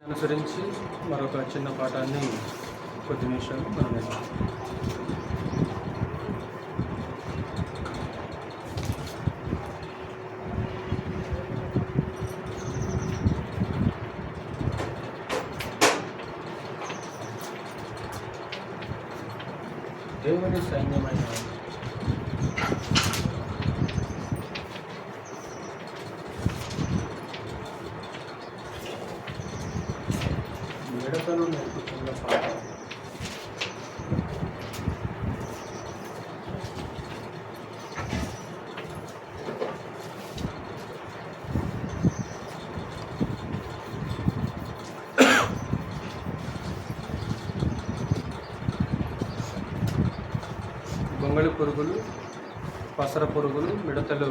అనుసరించి మరొక చిన్న పాఠాన్ని కొద్ది నిమిషాలు మనం నేర్చుకుందాం. దేవుని సైన్యమైన మిడతలు నేర్పుతున్న పాఠం. గొంగళి పురుగులు, పసర పురుగులు, మిడతలు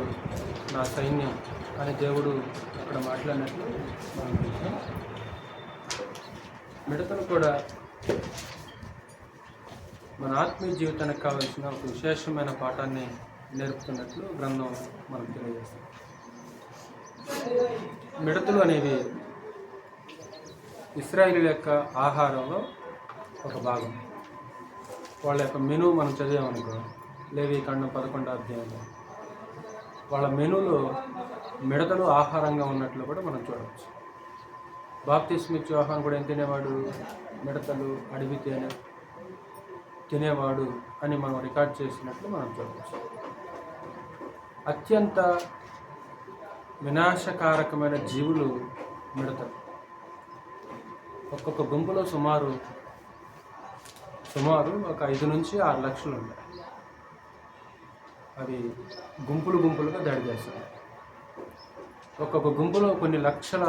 నా సైన్యం అని దేవుడు అక్కడ మాట్లాడినట్లు మనం చూసాం. మిడతలు కూడా మన ఆత్మీయ జీవితానికి కావాల్సిన ఒక విశేషమైన పాఠాన్ని నేర్పుతున్నట్లు గ్రంథం మనకు తెలియజేస్తుంది. మిడతలు అనేవి ఇశ్రాయేలీయుల యొక్క ఆహారంలో ఒక భాగం. వాళ్ళ యొక్క మెనూ మనం చదివామనుకో, లేవీకాండం 11వ అధ్యాయంలో వాళ్ళ మెనూలో మిడతలు ఆహారంగా ఉన్నట్లు కూడా మనం చూడవచ్చు. బాప్తిస్మిచ్చే యోహాను కూడా ఏం తినేవాడు? మిడతలు, అడవి తేనె తినేవాడు అని మనం రికార్డ్ చేసినట్లు మనం చూడవచ్చు. అత్యంత వినాశకారకమైన జీవులు మిడతలు. ఒక్కొక్క గుంపులో సుమారు ఒక 5 నుంచి 6 లక్షలు ఉంటాయి. అవి గుంపులుగా దాడి చేస్తాయి. ఒక్కొక్క గుంపులో కొన్ని లక్షల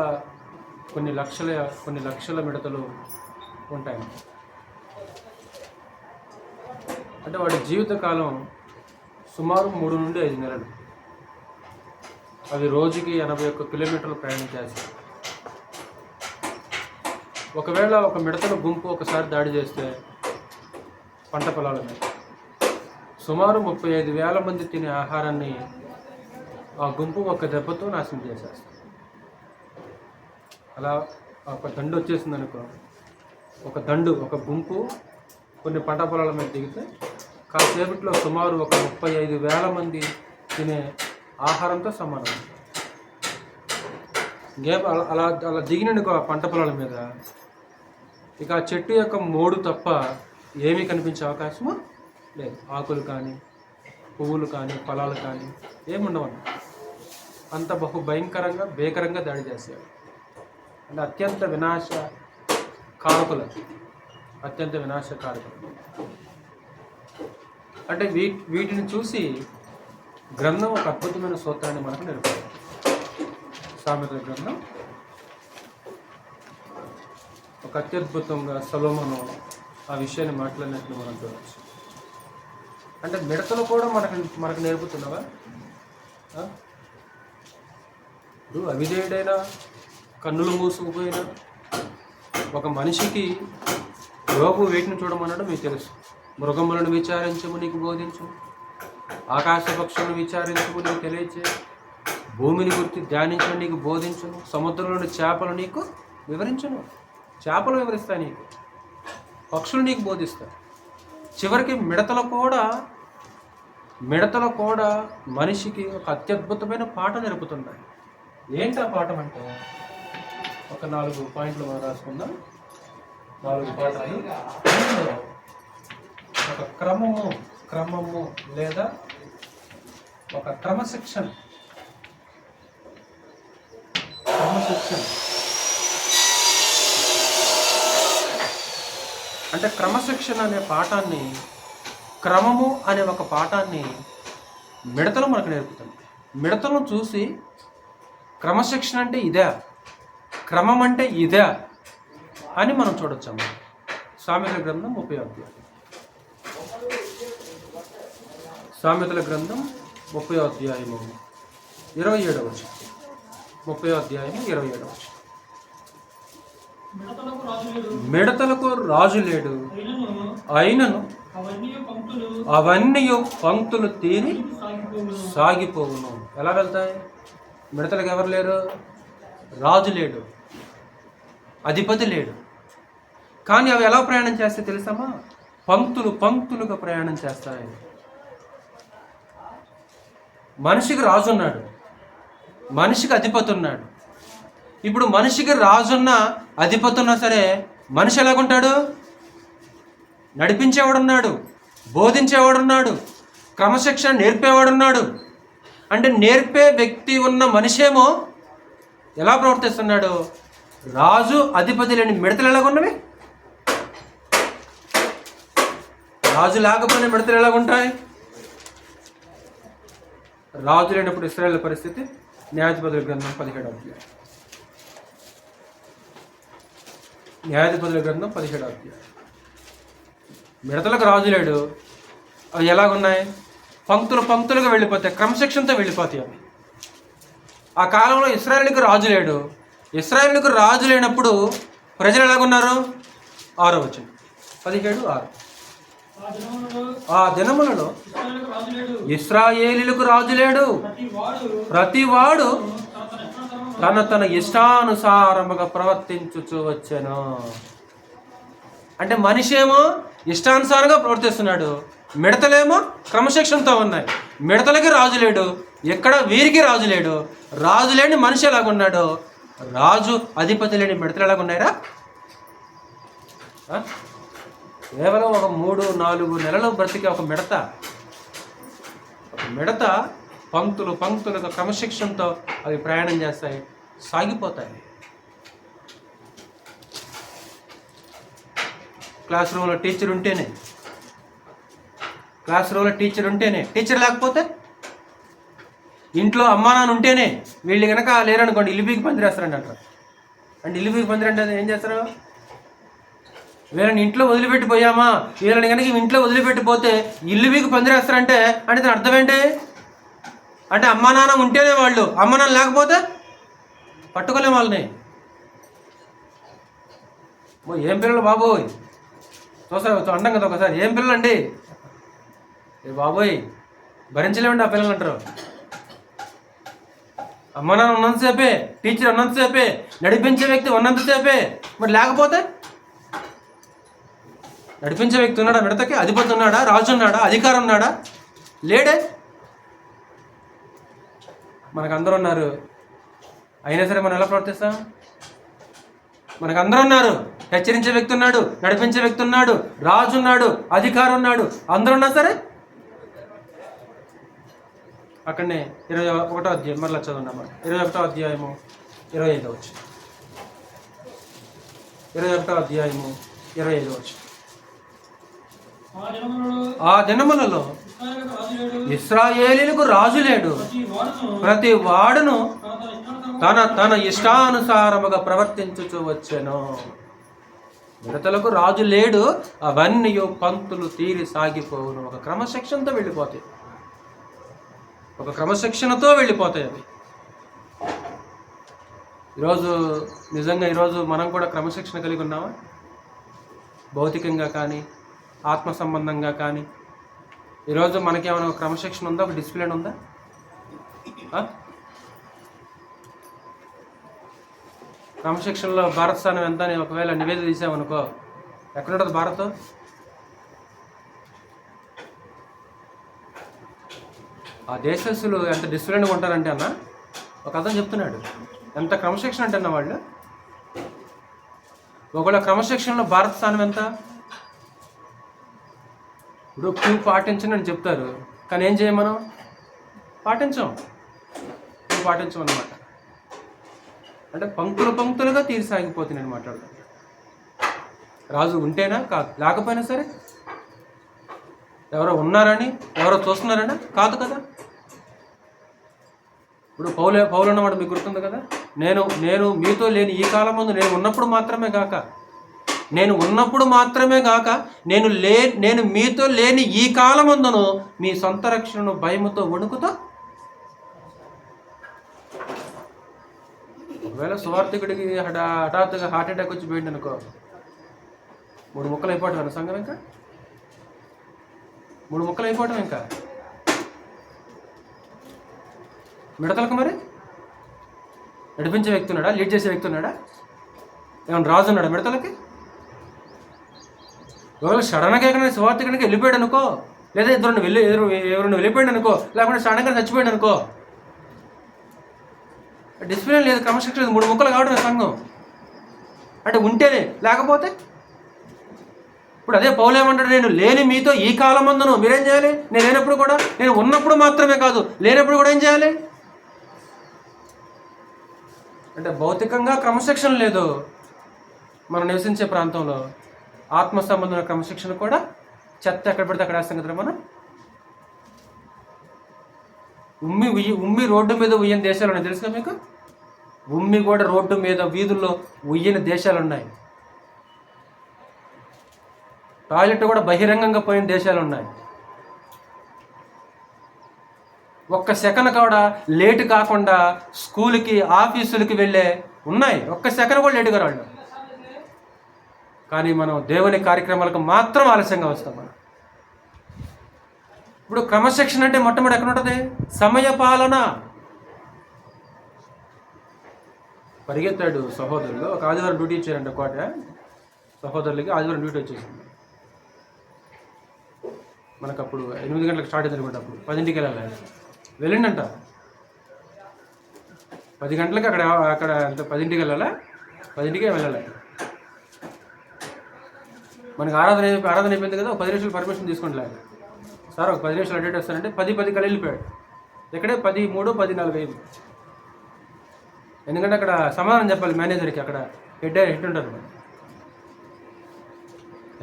మిడతలు ఉంటాయి. అంటే వాడి జీవితకాలం సుమారు 3 నుండి 5 నెలలు. అవి రోజుకి 81 కిలోమీటర్లు ప్రయాణం చేస్తాయి. ఒకవేళ ఒక మిడతల గుంపు ఒకసారి దాడి చేస్తే పంట పొలాల మీద సుమారు 35,000 మంది తినే ఆహారాన్ని ఆ గుంపు ఒక దెబ్బతో నాశనం చేసేస్తుంది. అలా ఒక దండు వచ్చేసింది అనుకో, ఒక గుంపు కొన్ని పంట పొలాల మీద దిగితే కాసేపట్లో సుమారు ఒక 35,000 మంది తినే ఆహారంతో సమానం. అలా దిగిననుకో ఆ పంట పొలాల మీద, ఇక ఆ చెట్టు యొక్క మోడు తప్ప ఏమీ కనిపించే అవకాశము లేదు. ఆకులు కానీ, పువ్వులు కానీ, ఫలాలు కానీ ఏముండవన్న. అంత భయంకరంగా దాడి చేశారు. అంటే అత్యంత వినాశకారకులు. అంటే వీటిని చూసి గ్రంథం ఒక అద్భుతమైన సూత్రాన్ని మనకు నేర్పుతుంది. సామెతల గ్రంథం ఒక అత్యద్భుతంగా సొలొమోను ఆ విషయాన్ని మాట్లాడినట్లు మనం చూడవచ్చు. అంటే మిడతలు కూడా మనకు నేర్పుతున్నావా? ఇప్పుడు అవిధేయుడైనా, కన్నులు మూసుకుపోయినా ఒక మనిషికి యోగు వేటిని చూడమన్నాడు మీకు తెలుసు. మృగములను విచారించము నీకు బోధించు, ఆకాశ పక్షులను విచారించము నీకు తెలియచే, భూమిని గురించి ధ్యానించడం నీకు బోధించును, సముద్రంలోని చేపలు నీకు వివరించును. చేపలు వివరిస్తాయి నీకు, పక్షులు నీకు బోధిస్తాయి. చివరికి మిడతలు కూడా మనిషికి ఒక అత్యద్భుతమైన పాఠం నేర్పుతున్నాయి. ఏంటి ఆ పాఠం అంటే, ఒక 4 పాయింట్లు మనం రాసుకుందాం. 4 పాఠాలు. ఒక క్రమము లేదా ఒక క్రమశిక్షణ. అంటే క్రమశిక్షణ అనే పాఠాన్ని, క్రమము అనే ఒక పాఠాన్ని మిడతలు మనకు నేర్పుతుంది. మిడతలను చూసి క్రమశిక్షణ అంటే ఇదే, క్రమం అంటే ఇదే అని మనం చూడొచ్చాము. సామెతల గ్రంథం 30వ అధ్యాయం. సామెతల గ్రంథం 30వ అధ్యాయము 27వ వచనం. 30వ అధ్యాయము 27వ వచనం. మిడతలకు రాజు లేడు, అయినను అవన్నీ పంక్తులు తీరి సాగిపోవును. ఎలా వెళ్తాయి? మిడతలకు ఎవరు లేరు? రాజు లేడు. అధిపతి లేడు. కానీ అవి ఎలా ప్రయాణం చేస్తాయి తెలుసామా? పంక్తులు పంక్తులుగా ప్రయాణం చేస్తాయి. మనిషికి రాజు ఉన్నాడు, మనిషికి అధిపతి ఉన్నాడు. ఇప్పుడు మనిషికి రాజున్న అధిపతి ఉన్నా సరే మనిషి ఎలాగుంటాడు? నడిపించేవాడున్నాడు, బోధించేవాడున్నాడు, క్రమశిక్షణ నేర్పేవాడున్నాడు. అంటే నేర్పే వ్యక్తి ఉన్న మనిషేమో ఎలా ప్రవర్తిస్తున్నాడు? రాజు అధిపతి లేని మిడతలు ఎలాగున్నవి? రాజు లేకపోయినా మిడతలు ఎలాగుంటాయి? రాజు లేనప్పుడు ఇశ్రాయేలు పరిస్థితి న్యాయాధిపతుల గ్రంథం 17వ అధ్యాయం. న్యాయాధిపతుల గ్రంథం 17వ అధ్యాయం. మిడతలకు రాజు లేడు. అవి ఎలాగున్నాయి? పంక్తులు పంక్తులుగా వెళ్ళిపోతాయి, క్రమశిక్షణతో వెళ్ళిపోతాయి అవి. ఆ కాలంలో ఇశ్రాయేలుకు రాజు లేడు. ఇశ్రాయేలుకు రాజు లేనప్పుడు ప్రజలు ఎలాగున్నారు? 6వ వచనం 17:6. ఆ దినములలో ఇశ్రాయేలీయులకు రాజు లేడు, ప్రతివాడు తన తన ఇష్టానుసారముగా ప్రవర్తించుచూ వచ్చెను. అంటే మనిషి ఏమో ఇష్టానుసారంగా ప్రవర్తిస్తున్నాడు, మిడతలేమో క్రమశిక్షణతో ఉన్నాయి. మిడతలకి రాజు లేడు, ఎక్కడ వీరికి రాజు లేడు. రాజు లేని మనిషి ఎలాగున్నాడు? రాజు అధిపతి లేని మిడతలు ఎలాగున్నాయిరా? కేవలం ఒక 3-4 నెలలు బ్రతికే ఒక మిడత పంక్తులు పంక్తులుగా క్రమశిక్షణతో అవి ప్రయాణం చేస్తాయి, సాగిపోతాయి. క్లాస్ రూమ్లో టీచర్ ఉంటేనే, టీచర్ లేకపోతే ఇంట్లో అమ్మా నాన్న ఉంటేనే. వీళ్ళు కనుక లేరనుకోండి ఇల్లు బీకి పందిరేస్తారండి అంటారు. అంటే ఇల్లు బీకి పందిరంటే ఏం చేస్తారు? వీళ్ళని ఇంట్లో వదిలిపెట్టిపోయామా, వీళ్ళని కనుక ఇంట్లో వదిలిపెట్టిపోతే ఇల్లు బీకి పందిరేస్తారంటే అంటే దాని అర్థం ఏంటి? అంటే అమ్మా నాన్న ఉంటేనే వాళ్ళు, అమ్మ నాన్న లేకపోతే పట్టుకోలేము వాళ్ళని. ఏం పిల్లలు బాబోయ్, చూసారు అంటాం కదా ఒకసారి, ఏం పిల్లలు అండి ఏ బాబోయ్ భరించలేమండి ఆ పిల్లలు అంటారు. అమ్మ నాన్న ఉన్నంతసేపే, టీచర్ ఉన్నంతసేపే, నడిపించే వ్యక్తి ఉన్నంతసేపే. మరి లేకపోతే నడిపించే వ్యక్తి ఉన్నాడా? మిడతకి అధిపతి ఉన్నాడా? రాజు ఉన్నాడా? అధికారం ఉన్నాడా? లేడే. మనకు అందరూ ఉన్నారు, అయినా సరే మనం ఎలా ప్రవర్తిస్తాం? మనకు అందరూ ఉన్నారు, హెచ్చరించే వ్యక్తి ఉన్నాడు, నడిపించే వ్యక్తి ఉన్నాడు, రాజు ఉన్నాడు, అధికారం ఉన్నాడు, అందరూ ఉన్నా సరే అక్కడనే 21వ అధ్యాయం మరలా చదువున్నామా? 21వ అధ్యాయము 25వ వచనం. 21వ అధ్యాయము 25వ వచనం. ఆ దినములలో ఇశ్రాయేలీయులకు రాజు లేడు, ప్రతి వాడును తన తన ఇష్టానుసారముగా ప్రవర్తించుచూ వచ్చెను. మిడతలకు రాజు లేడు, అవన్నీ పంక్తులు తీరి సాగిపోవును. ఒక క్రమశిక్షణతో వెళ్ళిపోతాయి, ఒక క్రమశిక్షణతో వెళ్ళిపోతాయి అవి. ఈరోజు మనం కూడా క్రమశిక్షణ కలిగి ఉన్నామా? భౌతికంగా కానీ ఆత్మ సంబంధంగా కానీ ఈరోజు మనకేమైనా ఒక క్రమశిక్షణ ఉందా? ఒక డిసిప్లిన్ ఉందా? క్రమశిక్షణలో భారత స్థానం ఎంత అని ఒకవేళ నివేదిక తీసామనుకో, ఎక్కడుంటుంది భారత్? ఆ దేశస్తులు ఎంత డిసిప్లిన్గా ఉంటారంటే అన్న, ఒక అతను చెప్తున్నాడు ఎంత క్రమశిక్షణ అంటే అన్న వాళ్ళు. ఒకవేళ క్రమశిక్షణలో భారత స్థానం ఎంత? ఇప్పుడు క్యూ పాటించని అని చెప్తారు, కానీ ఏం చేయం మనం? పాటించమన్నమాట. అంటే పంక్తులుగా తీరిసాగిపోతుంది నేను మాట్లాడతాను. రాజు ఉంటేనా కాదు, లేకపోయినా సరే ఎవరో ఉన్నారని, ఎవరో చూస్తున్నారని కాదు కదా. ఇప్పుడు పౌలు అన్నమాట మీకు గుర్తుంది కదా, నేను మీతో లేని ఈ కాలం ముందు నేను ఉన్నప్పుడు మాత్రమే గాక నేను మీతో లేని ఈ కాలమందును మీ సొంత రక్షణను భయముతో వణుకుతో. ఒకవేళ సువార్థికుడికి హఠాత్తుగా హార్ట్ అటాక్ వచ్చి పోయింది అనుకో, 3 ముక్కలు అయిపోవటం సంఘం, ఇంకా 3 ముక్కలు అయిపోవటం. ఇంకా మిడతలకు మరి నడిపించే వ్యక్తి ఉన్నాడా? లీడ్ చేసే వ్యక్తి ఉన్నాడా? ఏమైనా రాజు ఉన్నాడు మిడతలకి? ఒకవేళ సడన్గా ఎక్కడైనా సువార్తికుడికి వెళ్ళిపోయాడు అనుకో, లేదా ఎవరైనా వెళ్ళిపోయాడు అనుకో, లేకుంటే సడన్గా చచ్చిపోయాడు అనుకో, డిసిప్లిన్ లేదు, క్రమశిక్షణ లేదు, 3 ముక్కలు కావడం సంఘం అంటే ఉంటేనే, లేకపోతే ఇప్పుడు అదే పౌలు ఏమంటాడు, నేను లేని మీతో ఈ కాలం మందును మీరేం చేయాలి? నేను లేనప్పుడు కూడా, నేను ఉన్నప్పుడు మాత్రమే కాదు లేనప్పుడు కూడా ఏం చేయాలి అంటే భౌతికంగా క్రమశిక్షణ లేదు మనం నివసించే ప్రాంతంలో, ఆత్మ సంబంధమైన క్రమశిక్షణ కూడా చెత్త ఎక్కడ పడితే అక్కడ వేస్తాం కదా మనం. ఉమ్మి రోడ్డు మీద ఉయ్యని దేశాలు ఉన్నాయి తెలుసుగా మీకు? ఉమ్మి కూడా రోడ్డు మీద వీధుల్లో ఉయ్యని దేశాలు ఉన్నాయి. టాయిలెట్ కూడా బహిరంగంగా పోయిన దేశాలు ఉన్నాయి. ఒక్క సెకండ్ కూడా లేటు కాకుండా స్కూల్కి ఆఫీసులకి వెళ్ళే ఉన్నాయి. ఒక్క సెకండ్ కూడా లేటుగా రాళ్ళు. కానీ మనం దేవుని కార్యక్రమాలకు మాత్రం ఆలస్యంగా వస్తాం. మనం ఇప్పుడు క్రమశిక్షణ అంటే మొట్టమొదటి ఎక్కడ ఉంటుంది? సమయ పాలన. పరిగెత్తాడు సహోదరులు, ఒక ఆదివారం డ్యూటీ ఇచ్చారంట కోట సహోదరులకి. ఆదివారం డ్యూటీ వచ్చేసింది. మనకు అప్పుడు 8 గంటలకు స్టార్ట్ అయింది అనుకుంటే, అప్పుడు 10ంటికి వెళ్ళాలి. వెళ్ళిండంట 10 గంటలకు అక్కడ అంత 10ంటికి వెళ్ళాలా, 10ంటికే వెళ్ళాలి. మనకి ఆరాధన అయిపోయింది కదా, 10 నిమిషాలు పర్మిషన్ తీసుకుంటా సార్, ఒక 10 నిమిషాలు అటెండ్ వస్తానంటే 10 కల్లా వెళ్ళిపోయాడు. ఎక్కడే 13, 14 అయింది. ఎందుకంటే అక్కడ సమాధానం చెప్పాలి మేనేజర్కి, అక్కడ హెడ్ ఉంటారు.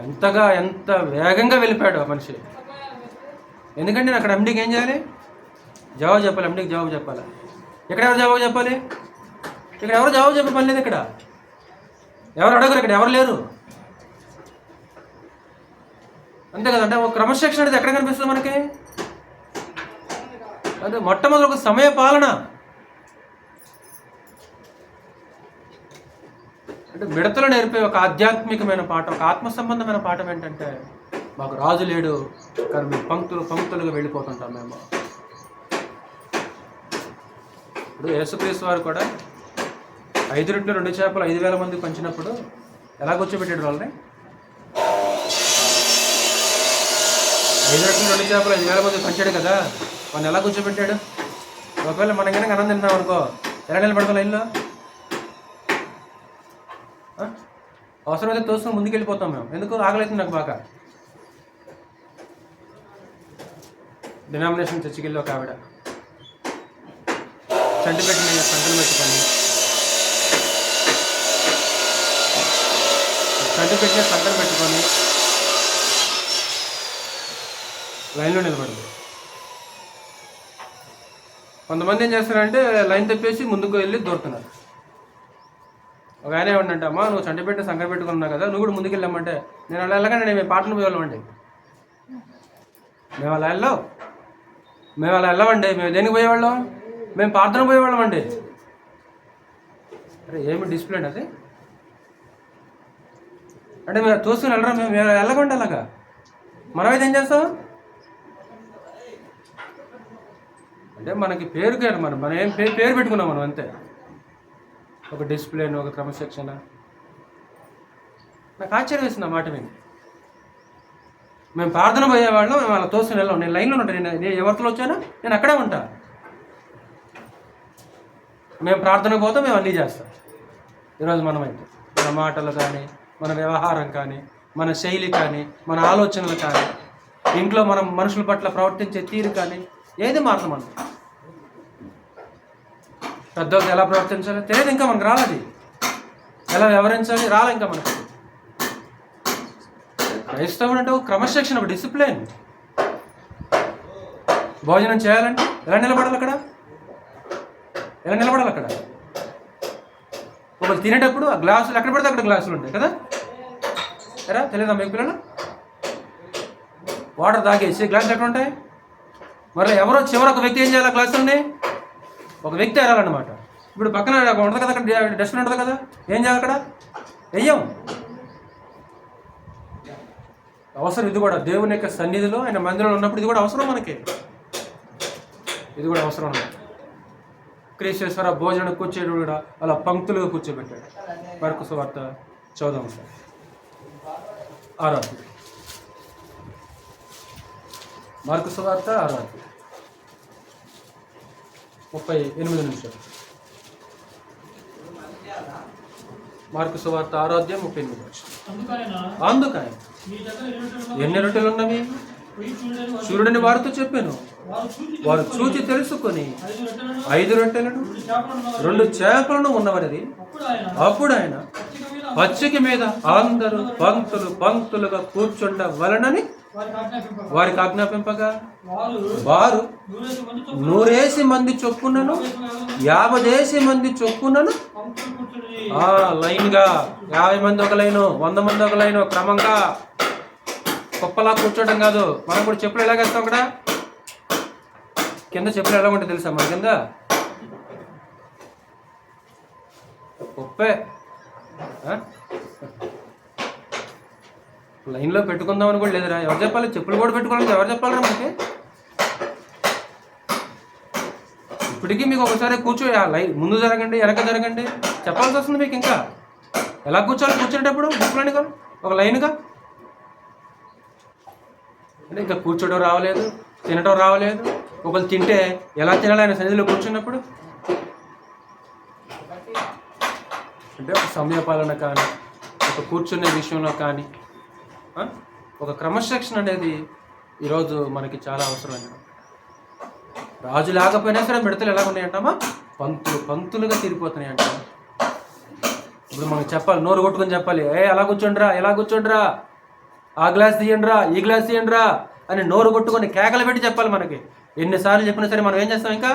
ఎంత వేగంగా వెళ్ళిపోయాడు ఆ మనిషి. ఎందుకంటే నేను అక్కడ ఎండీకి ఏం చేయాలి? జవాబు చెప్పాలి. ఎండీకి జవాబు చెప్పాలి. ఇక్కడ ఎవరు జవాబు చెప్పాలి? ఇక్కడ ఎవరు జవాబు చెప్పే పని లేదు. ఇక్కడ ఎవరు అడగరు, ఇక్కడ ఎవరు లేరు. అంతే కదంటే ఒక క్రమశిక్షణ అనేది ఎక్కడ కనిపిస్తుంది మనకి? అంటే మొట్టమొదటి ఒక సమయ పాలన. అంటే మిడతలు నేర్పే ఒక ఆధ్యాత్మికమైన పాఠం, ఒక ఆత్మ సంబంధమైన పాఠం ఏంటంటే, మాకు రాజు లేడు కానీ మేము పంక్తులుగా వెళ్ళిపోతుంటాం మేము. ఇప్పుడు యేసుక్రీస్తు వారు కూడా 5 రొట్టెలు 2 చేపలు 5,000 మంది పంచినప్పుడు ఎలా కూర్చోబెట్టాడు వాళ్ళని? 5 రొట్టెలు 2 చేపలు 5,000 మంది పంచాడు కదా, వాళ్ళని ఎలా కూర్చోబెట్టాడు? ఒకవేళ మనం కనుక అన్నం తిన్నాం అనుకో, ఎలా నిలబడతాం లైన్లో? అవసరమైతే తోసుకుని ముందుకెళ్ళిపోతాం మేము. ఎందుకు? ఆకలిస్తుంది నాకు బాగా. డినామినేషన్ చర్చికి వెళ్ళి ఒక ఆవిడ చంటి పెట్టిన సంకలు పెట్టుకొని లైన్లో నిలబడింది. కొంతమంది ఏం చేస్తారంటే లైన్ తప్పేసి ముందుకు వెళ్ళి దొరుకుతున్నారు. ఒక ఆయన ఏమంటే, అమ్మా నువ్వు చంటి పెట్టిన సంకలు పెట్టుకున్నావు కదా, నువ్వు కూడా ముందుకు వెళ్ళామంటే, నేను అలా వెళ్ళగానే మేము పాటలు పోయేవాళ్ళమండి. మేము అలా వెళ్ళమండి. మేము దేనికి పోయేవాళ్ళం? మేము ప్రార్థన పోయేవాళ్ళం అండి. అరే ఏమి డిసిప్లిన్ అది? అంటే మేము తోసుకుని వెళ్ళరా? మేము వెళ్ళకండి అలాగా. మనమైతే ఏం చేస్తాం అంటే మనకి పేరు కాదు, మనం ఏం పేరు పెట్టుకున్నాం మనం, అంతే. ఒక డిసిప్లిన్, ఒక క్రమశిక్షణ. నాకు ఆశ్చర్యం వేసింది ఆ మాట మీద. మేము ప్రార్థన పోయేవాళ్ళం, మేము అలా తోసుకుని వెళ్ళాం. నేను లైన్లో ఉంటాను. నేను ఎవరితో వచ్చానో నేను అక్కడే ఉంటా. మేము ప్రార్థనకు పోతాం, మేము అన్నీ చేస్తాం. ఈరోజు మనమైతే మన మాటలు కానీ, మన వ్యవహారం కానీ, మన శైలి కానీ, మన ఆలోచనలు కానీ, ఇంట్లో మనం మనుషుల పట్ల ప్రవర్తించే తీరు కానీ ఏది మాత్రం మనం పెద్దవాళ్ళతో ఎలా ప్రవర్తించాలి తెలియదు. ఇంకా మనకు రాలేదు. ఎలా వ్యవహరించాలి రాలే ఇంకా మనకు. క్రైస్తవుడు అంటే ఒక క్రమశిక్షణ, ఒక డిసిప్లిన్. భోజనం చేయాలంటే ఎలా నిలబడాలి అక్కడ? ఒకళ్ళు తినేటప్పుడు ఆ గ్లాసులు ఎక్కడ పడితే అక్కడ గ్లాసులు ఉంటాయి కదా. ఎరా తెలియదా మీకు పిల్లలు? వాటర్ తాగేసి గ్లాసులు ఎక్కడ ఉంటాయి? మరి ఎవరో చివరి ఒక వ్యక్తి ఏం చేయాలి? గ్లాసులని ఒక వ్యక్తి ఎరాలన్నమాట. ఇప్పుడు పక్కన ఉంటుంది కదా, అక్కడ డస్ట్బిన్ ఉంటుంది కదా, ఏం చేయాలి అక్కడ? వెయ్యం. అవసరం ఇది కూడా. దేవుని యొక్క సన్నిధిలో, ఆయన మందిరంలో ఉన్నప్పుడు ఇది కూడా అవసరం మనకి. ఇది కూడా అవసరం. క్రీస్తేశ్వర భోజనం కూర్చోడు కూడా అలా పంక్తులుగా కూర్చోబెట్టాడు. మార్కు సువార్త 14 6 మార్కు సువార్త 38 మార్కు సువార్త 38. అందుకని ఎన్ని రొట్టెలు ఉన్నవి? సూర్యుడిని వారితో చెప్పాను. వారు చూచి తెలుసుకొని 5 రొట్టెలను 2 చేపలను ఉన్నవనిది. అప్పుడు ఆయన పచ్చిక మీద అందరూ పంక్తులుగా కూర్చుండవలనని వారికి ఆజ్ఞాపింపగా వారు 100 మంది చొప్పునను 50 మంది చొప్పునను లైన్గా 50 మంది ఒక లైను, 100 మంది ఒక లైను, క్రమంగా కుప్పలా కూర్చోవడం కాదు. మనం కూడా చెప్పులు ఎలాగేస్తాం అక్కడ కింద చెప్పులు ఎలా ఉంటుంది తెలుసా? మన కింద కుప్పే. లైన్లో పెట్టుకుందామని కూడా లేదురా. ఎవరు చెప్పాలి? చెప్పులు కూడా పెట్టుకోవాలని ఎవరు చెప్పాలరా మనకి? ఇప్పటికీ మీకు ఒకసారి లైన్ ముందు జరగండి, వెనక జరగండి చెప్పాల్సి వస్తుంది మీకు. ఇంకా ఎలా కూర్చోవాలి? కూర్చునేటప్పుడు బుక్లని ఒక లైన్గా అంటే ఇంకా కూర్చోవడం రావలేదు, తినడం రావలేదు. ఒకళ్ళు తింటే ఎలా తినాలి ఆయన సన్నిధిలో కూర్చున్నప్పుడు? అంటే ఒక సమయపాలన కానీ, ఒక కూర్చునే విషయంలో కానీ ఒక క్రమశిక్షణ అనేది ఈరోజు మనకి చాలా అవసరమైనది. రాజు లేకపోయినా సరే మిడతలు ఎలా ఉన్నాయంటామా? పంతులుగా తిరిగిపోతున్నాయి అంట. ఇప్పుడు మనకు చెప్పాలి, నోరు కొట్టుకొని చెప్పాలి, ఎలా కూర్చోండిరా, ఆ గ్లాస్ తీయండిరా, ఈ గ్లాస్ తీయండిరా అని నోరు కొట్టుకొని కేకలు పెట్టి చెప్పాలి మనకి. ఎన్నిసార్లు చెప్పినా సరే మనం ఏం చేస్తాం? ఇంకా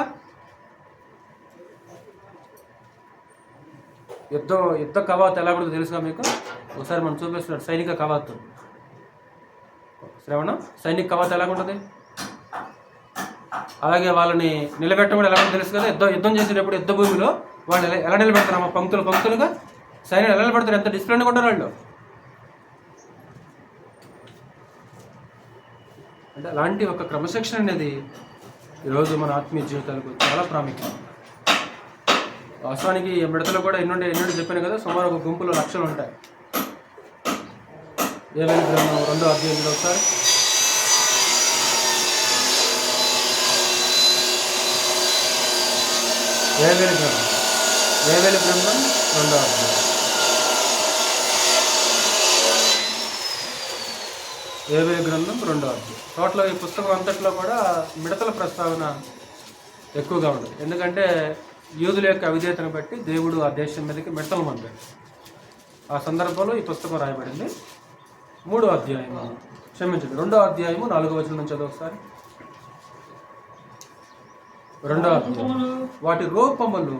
యుద్ధ కవాతు ఎలా ఉంటుందో తెలుసుగా మీకు? ఒకసారి మనం చూపిస్తున్నాడు సైనిక కవాతు. శ్రవణం, సైనిక కవాతు ఎలా ఉంటుంది? అలాగే వాళ్ళని నిలబెట్టడం కూడా ఎలా ఉంటుందో తెలుసు కదా? యుద్ధం చేసేటప్పుడు యుద్ధ భూమిలో వాళ్ళు ఎలా నిలబెడతారు? పంక్తులుగా సైన్యం ఎలా నిలబెడతారు? ఎంత డిసిప్లిన్గా ఉంటారు వాళ్ళు. అంటే అలాంటి ఒక క్రమశిక్షణ అనేది ఈరోజు మన ఆత్మీయ జీవితాలకు చాలా ప్రాముఖ్యం. వాస్తవానికి మిడతలు కూడా ఎన్నుండి చెప్పాను కదా, సుమారు ఒక గుంపులో లక్షలు ఉంటాయి. ఏవేలి గ్రంథం 2వ అధ్యాయంలో ఒకసారి ఏవేలి గ్రంథం 2వ అధ్యాయం ఏవేలి గ్రంథం 2వ అధ్యాయం. టోటల్ ఈ పుస్తకం అంతట్లో కూడా మిడతల ప్రస్తావన ఎక్కువగా ఉంటుంది. ఎందుకంటే యూదుల యొక్క అవిధేయతను బట్టి దేవుడు ఆ దేశం మీదకి మిడతలు పంపాడు. ఆ సందర్భంలో ఈ పుస్తకం రాయబడింది. 2వ అధ్యాయం 4వ వచనం నుంచి చదువు ఒకసారి. 2వ అధ్యాయం. వాటి రూపములు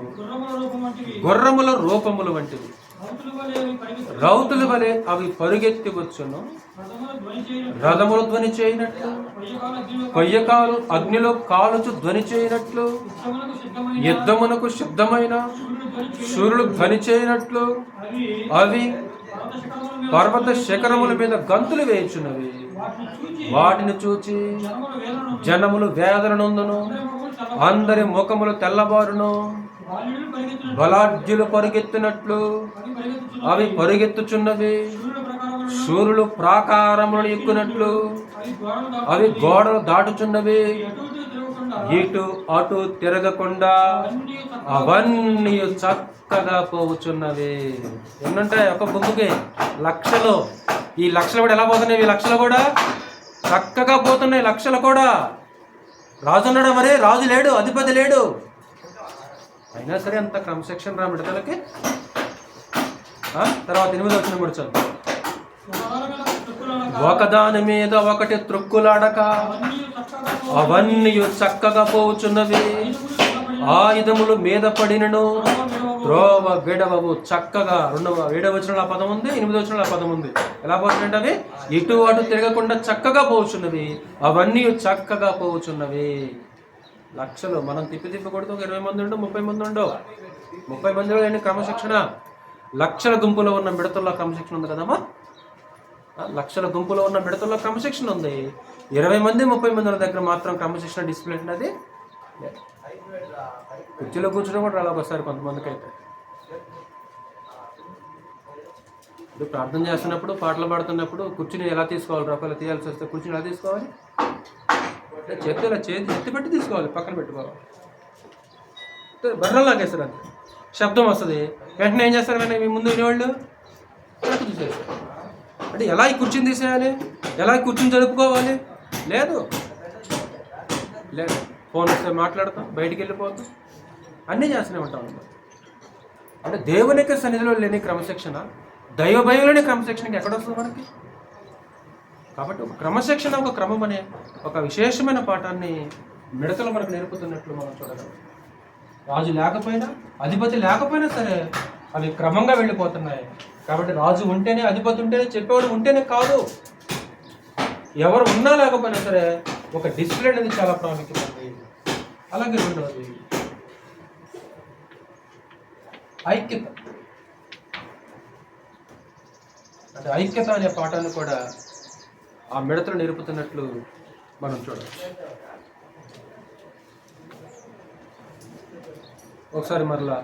గుర్రముల రూపములు వంటివి, రౌతుల వలె అవి పరుగెత్తి వచ్చును, రథములు ధ్వని చేయనట్లు, కొయ్యకాలు అగ్నిలో కాలుచు ధ్వని చేయనట్లు, యుద్ధమునకు సిద్ధమైన సూర్యుడు ధ్వని చేయనట్లు అవి పర్వత శిఖరముల మీద గంతులు వేయుచున్నవి. వాటిని చూచి జనములు వేదన నొందును, అందరి ముఖములు తెల్లబారును. బలాఢ్యులు పరుగెత్తినట్లు అవి పరుగెత్తుచున్నవి, సూర్యులు ప్రాకారములను ఎక్కునట్లు అవి గోడలు దాటుచున్నవి. ఇటు అటు తిరగకుండా అవన్నీ చక్కగా పోవుచున్నవి. ఎన్నుంటాయి ఒక గుంపుకి? లక్షలు. ఈ లక్షలు కూడా ఎలా పోతున్నాయి? ఈ లక్షలు కూడా చక్కగా పోతున్నాయి. లక్షలు కూడా. రాజు ఉన్నాడా? మరి రాజు లేడు, అధిపతి లేడు. అయినా సరే అంత క్రమశిక్షణ రా మిడతలకి. తర్వాత 8వ వచనం కూడా చదువు. ఒకదాని మీద ఒకటి త్రొక్కులాడక అవన్నీ చక్కగా పోవుచున్నవి, ఆయుధములు మీద పడినను త్రోవ విడవవు. చక్కగా 7వ వచనంలో ఆ పదం ఉంది, 8వ వచనంలో ఆ పదం ఉంది. ఎలా పోతుంటే అవి ఇటు అటు తిరగకుండా చక్కగా పోవుచున్నవి, అవన్నీ చక్కగా పోవుచున్నవి. లక్షలు మనం తిప్పి కొడుతూ 20 మంది ఉండవు, 30 మంది ఉండవు. 30 మందిలో లేని క్రమశిక్షణ. లక్షల గుంపులో ఉన్న మిడతల్లో క్రమశిక్షణ ఉంది కదమ్మా. లక్షల గుంపులో ఉన్న మిడతల్లో క్రమశిక్షణ ఉంది. 20 మంది 30 మంది దగ్గర మాత్రం క్రమశిక్షణ డిసిప్లిన్ అది కుర్చీలో కూర్చోడం కూడా అలాగ వస్తారు కొంతమందికి అయితే. ఇప్పుడు ప్రార్థన చేస్తున్నప్పుడు, పాటలు పాడుతున్నప్పుడు కూర్చుని ఎలా తీసుకోవాలి? రూపాయలు తీయాల్సి వస్తే కూర్చుని ఎలా తీసుకోవాలి? చేతి ఇలా చేతి ఎత్తిపెట్టి తీసుకోవాలి, పక్కన పెట్టుకోవాలి. బర్రెలు లాగేస్తారు అంతే. శబ్దం వస్తుంది, వెంటనే ఏం చేస్తారు? వెంటనే మీ ముందు వినేవాళ్ళు వెనక్కి తీసేస్తారు. అంటే ఎలా ఈ కూర్చుని తీసేయాలి? ఎలా ఈ కూర్చుని జరుపుకోవాలి? లేదు లేదు ఫోన్ వస్తే మాట్లాడతాం, బయటికి వెళ్ళిపోతాం, అన్నీ చేస్తూనే ఉంటాం అన్నమాట. అంటే దేవునికి సన్నిధిలో లేని క్రమశిక్షణ, దైవ భయంలోని క్రమశిక్షణకి ఎక్కడొస్తుంది మనకి? కాబట్టి ఒక క్రమశిక్షణ, ఒక క్రమం అనే ఒక విశేషమైన పాఠాన్ని మిడతలు మనకు నేర్పుతున్నట్లు మనం చూడగలం. రాజు లేకపోయినా, అధిపతి లేకపోయినా సరే అవి క్రమంగా వెళ్ళిపోతున్నాయి. కాబట్టి రాజు ఉంటేనే, అధిపతి ఉంటేనే, చెప్పేవాడు ఉంటేనే కాదు, ఎవరు ఉన్నా లేకపోయినా సరే ఒక డిసిప్లిన్ అనేది చాలా ప్రాముఖ్యమైనది. అలాగే రెండవది ఐక్యత. అంటే ఐక్యత అనే పాఠాన్ని కూడా ఆ మిడతలు నేర్పుతున్నట్లు మనం చూడవచ్చు. ఒకసారి మరలా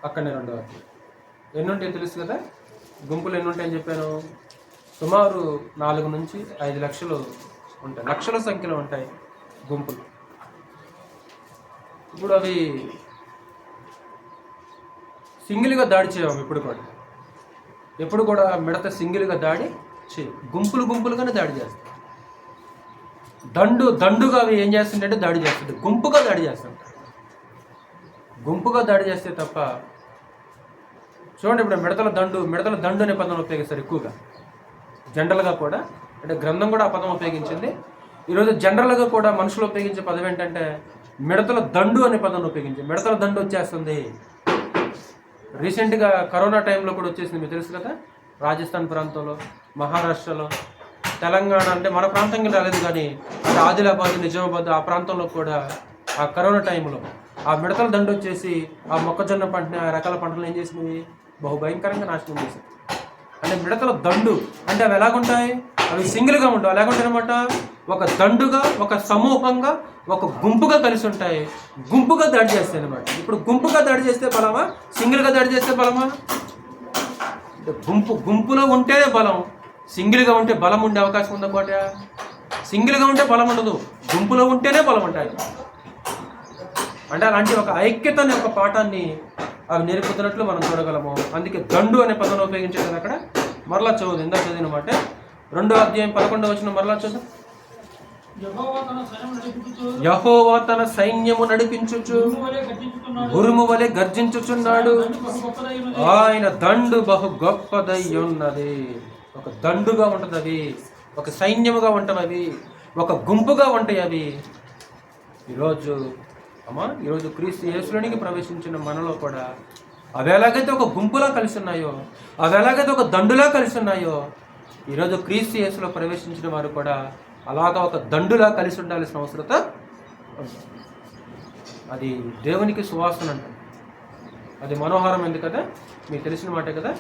అక్కడనే రెండవ ఎన్నుంటాయి తెలుసు కదా, గుంపులు ఎన్నుంటాయని చెప్పాను. సుమారు 4 నుంచి 5 లక్షలు ఉంటాయి, లక్షల సంఖ్యలో ఉంటాయి గుంపులు. ఇప్పుడు అవి సింగిల్గా దాడి చేయము. ఎప్పుడు కూడా మిడత సింగిల్గా దాడి చేయ, గుంపులు గుంపులుగానే దాడి చేస్తాయి. దండుగా అవి ఏం చేస్తుంటే దాడి చేస్తుంది, గుంపుగా దాడి చేస్తుంటాయి. గుంపుగా దాడి చేస్తే తప్ప, చూడండి ఇప్పుడు మిడతల దండు అనే పదం ఉపయోగిస్తారు ఎక్కువగా జనరల్గా కూడా. అంటే గ్రంథం కూడా ఆ పదం ఉపయోగించింది. ఈరోజు జనరల్గా కూడా మనుషులు ఉపయోగించే పదం ఏంటంటే మిడతల దండు అనే పదం ఉపయోగించింది. మిడతల దండు వచ్చేస్తుంది. రీసెంట్గా కరోనా టైంలో కూడా వచ్చేసింది, మీకు తెలుసు కదా. రాజస్థాన్ ప్రాంతంలో, మహారాష్ట్రలో, తెలంగాణ, అంటే మన ప్రాంతంకి రాలేదు కానీ అంటే ఆదిలాబాద్, నిజామాబాద్ ఆ ప్రాంతంలో కూడా ఆ కరోనా టైంలో ఆ మిడతల దండు వచ్చేసి ఆ మొక్కజొన్న పంటని, ఆ రకాల పంటలు ఏం చేసింది, బహుభయంకరంగా నాశనం చేసింది. అంటే మిడతల దండు అంటే అవి ఎలాగుంటాయి? అవి సింగిల్గా ఉంటాయి. ఎలాగుంటాయి అనమాట? ఒక దండుగా, ఒక సమూహంగా, ఒక గుంపుగా కలిసి ఉంటాయి. గుంపుగా దాడి చేస్తాయి అనమాట. ఇప్పుడు గుంపుగా దాడి చేస్తే బలమా, సింగిల్గా దాడి చేస్తే బలమా? గుంపులో ఉంటేనే బలం, సింగిల్గా ఉంటే బలం ఉండే అవకాశం ఉందా కోట? సింగిల్గా ఉంటే బలం ఉండదు, గుంపులో ఉంటేనే బలం ఉంటాయి. అంటే అలాంటి ఒక ఐక్యత అనే ఒక పాఠాన్ని అవి నేర్పుతున్నట్లు మనం చూడగలము. అందుకే దండు అనే పదాన్ని ఉపయోగించేది అక్కడ. మరలా చదువు, ఇందాక చదివిన మాట 2వ అధ్యాయం 11వ వచనం మరలా చదువు. యెహోవా తన సైన్యము నడిపించుచు ఉరుము వలె గర్జించుచున్నాడు, ఆయన దండు బహు గొప్పదై ఉన్నది. ఒక దండుగా ఉంటుంది అవి, ఒక సైన్యముగా ఉంటాయి అవి, ఒక గుంపుగా ఉంటాయి అవి. ఈరోజు క్రీస్తు యేసులోనికి ప్రవేశించిన మనలో కూడా అవి ఎలాగైతే ఒక గుంపులా కలిసి ఉన్నాయో, అవి ఎలాగైతే ఒక దండులా కలిసి ఉన్నాయో, ఈరోజు క్రీస్తు యేసులో ప్రవేశించిన వారు కూడా అలాగా ఒక దండులా కలిసి ఉండాల్సిన అవసరత. అది దేవునికి సువాసన అంట, అది మనోహరమైంది కదా, మీకు తెలిసిన మాటే కదా.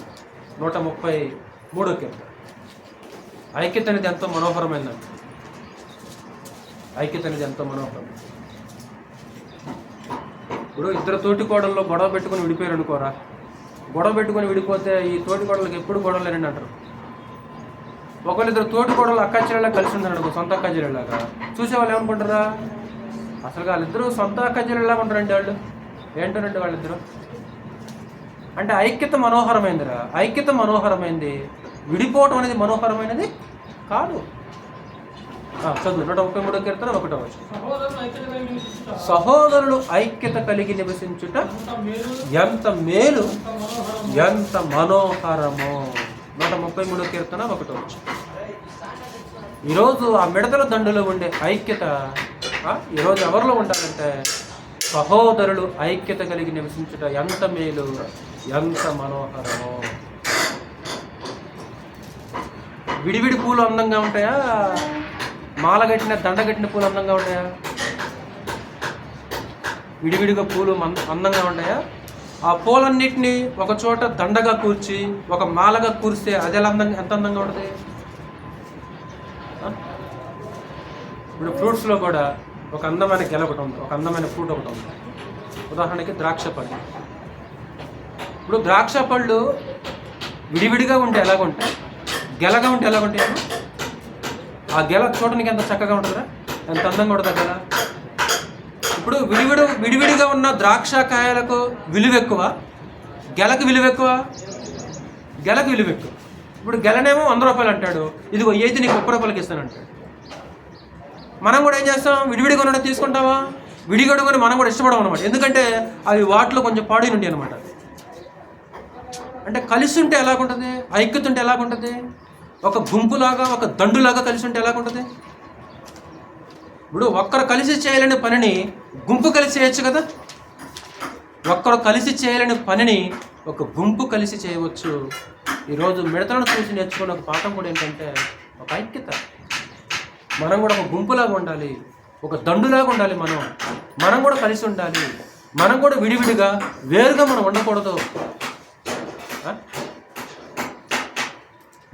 133వ కీర్తన. ఐక్యత అనేది ఎంతో మనోహరమైందంట. ఐక్యత అనేది ఎంతో మనోహరం. ఇప్పుడు ఇద్దరు తోటి కోడల్లో గొడవ పెట్టుకుని విడిపోయారు అనుకోరా, గొడవ పెట్టుకుని విడిపోతే ఈ తోటి కోడళ్ళకి ఎప్పుడు గొడవ లేరండి అంటారు. ఒకళ్ళిద్దరు తోటి కోడలు అక్క చెల్లెలా కలిసి ఉందని అనుకో, సొంత అక్క చెల్లెలాగా, చూసేవాళ్ళు ఏమనుకుంటారా? అసలు వాళ్ళిద్దరూ సొంత అక్క చెల్లెలాగా ఉంటారండి వాళ్ళు. ఏంటోనండి వాళ్ళిద్దరూ. అంటే ఐక్యత మనోహరమైందిరా, ఐక్యత మనోహరమైంది, విడిపోవటం అనేది మనోహరమైనది కాదు. చదువు 133వ కీర్తన 1వ వచనం. సహోదరులు ఐక్యత కలిగి నివసించుట ఎంత మేలు, ఎంత మనోహరమో. 133వ కీర్తన 1వ వచనం. ఈరోజు ఆ మిడతల దండులో ఉండే ఐక్యత ఈరోజు ఎవరిలో ఉండాలంటే సహోదరులు ఐక్యత కలిగి నివసించుట ఎంత మేలు, ఎంత మనోహరమో. విడివిడి పూలు అందంగా ఉంటాయా, మాలగట్టిన దండగట్టిన పూలు అందంగా ఉంటాయా? విడివిడిగా పూలు అందంగా ఉంటాయా? ఆ పూలన్నిటినీ ఒక చోట దండగా కూర్చి ఒక మాలగా కూరిస్తే అది ఎలా ఎంత అందంగా ఉంటుంది? ఇప్పుడు ఫ్రూట్స్లో కూడా ఒక అందమైన గెల ఒకటి ఉంది, ఒక అందమైన ఫ్రూట్ ఒకటి ఉంది. ఉదాహరణకి ద్రాక్ష పళ్ళు. ఇప్పుడు ద్రాక్ష పళ్ళు విడివిడిగా ఉంటే ఎలాగుంటాయి, గెలగా ఉంటే ఎలాగుంటాయి? ఆ గెల చూడడానికి ఎంత చక్కగా ఉంటుందా, ఎంత అందంగా ఉంటుంది గెల. ఇప్పుడు విడివిడిగా ఉన్న ద్రాక్ష కాయలకు విలువ ఎక్కువ, గెలకు విలువ ఎక్కువ? గెలకు విలువ ఎక్కువ. ఇప్పుడు గెలనేమో 100 రూపాయలు అంటాడు, ఇదిగో ఏది నీకు 30 రూపాయలకి ఇస్తానంటాడు. మనం కూడా ఏం చేస్తాం, విడివిడిగా ఉండడం తీసుకుంటావా? విడిగడు కొని మనం కూడా ఇష్టపడం అనమాట. ఎందుకంటే అవి వాటిలో కొంచెం పాడైన ఉంటాయి అనమాట. అంటే కలిసి ఉంటే ఎలాగుంటుంది, ఐక్యత ఉంటే ఎలాగుంటుంది, ఒక గుంపులాగా ఒక దండులాగా కలిసి ఉంటే ఎలాగుంటుంది? ఇప్పుడు ఒక్కరు కలిసి చేయలేని పనిని గుంపు కలిసి చేయొచ్చు కదా. ఒక్కరు కలిసి చేయలేని పనిని ఒక గుంపు కలిసి చేయవచ్చు. ఈరోజు మిడతలను చూసి నేర్చుకున్న ఒక పాఠం కూడా ఏంటంటే ఒక ఐక్యత. మనం కూడా ఒక గుంపులాగా ఉండాలి, ఒక దండులాగా ఉండాలి. మనం కూడా కలిసి ఉండాలి. మనం కూడా విడివిడిగా వేరుగా మనం ఉండకూడదు.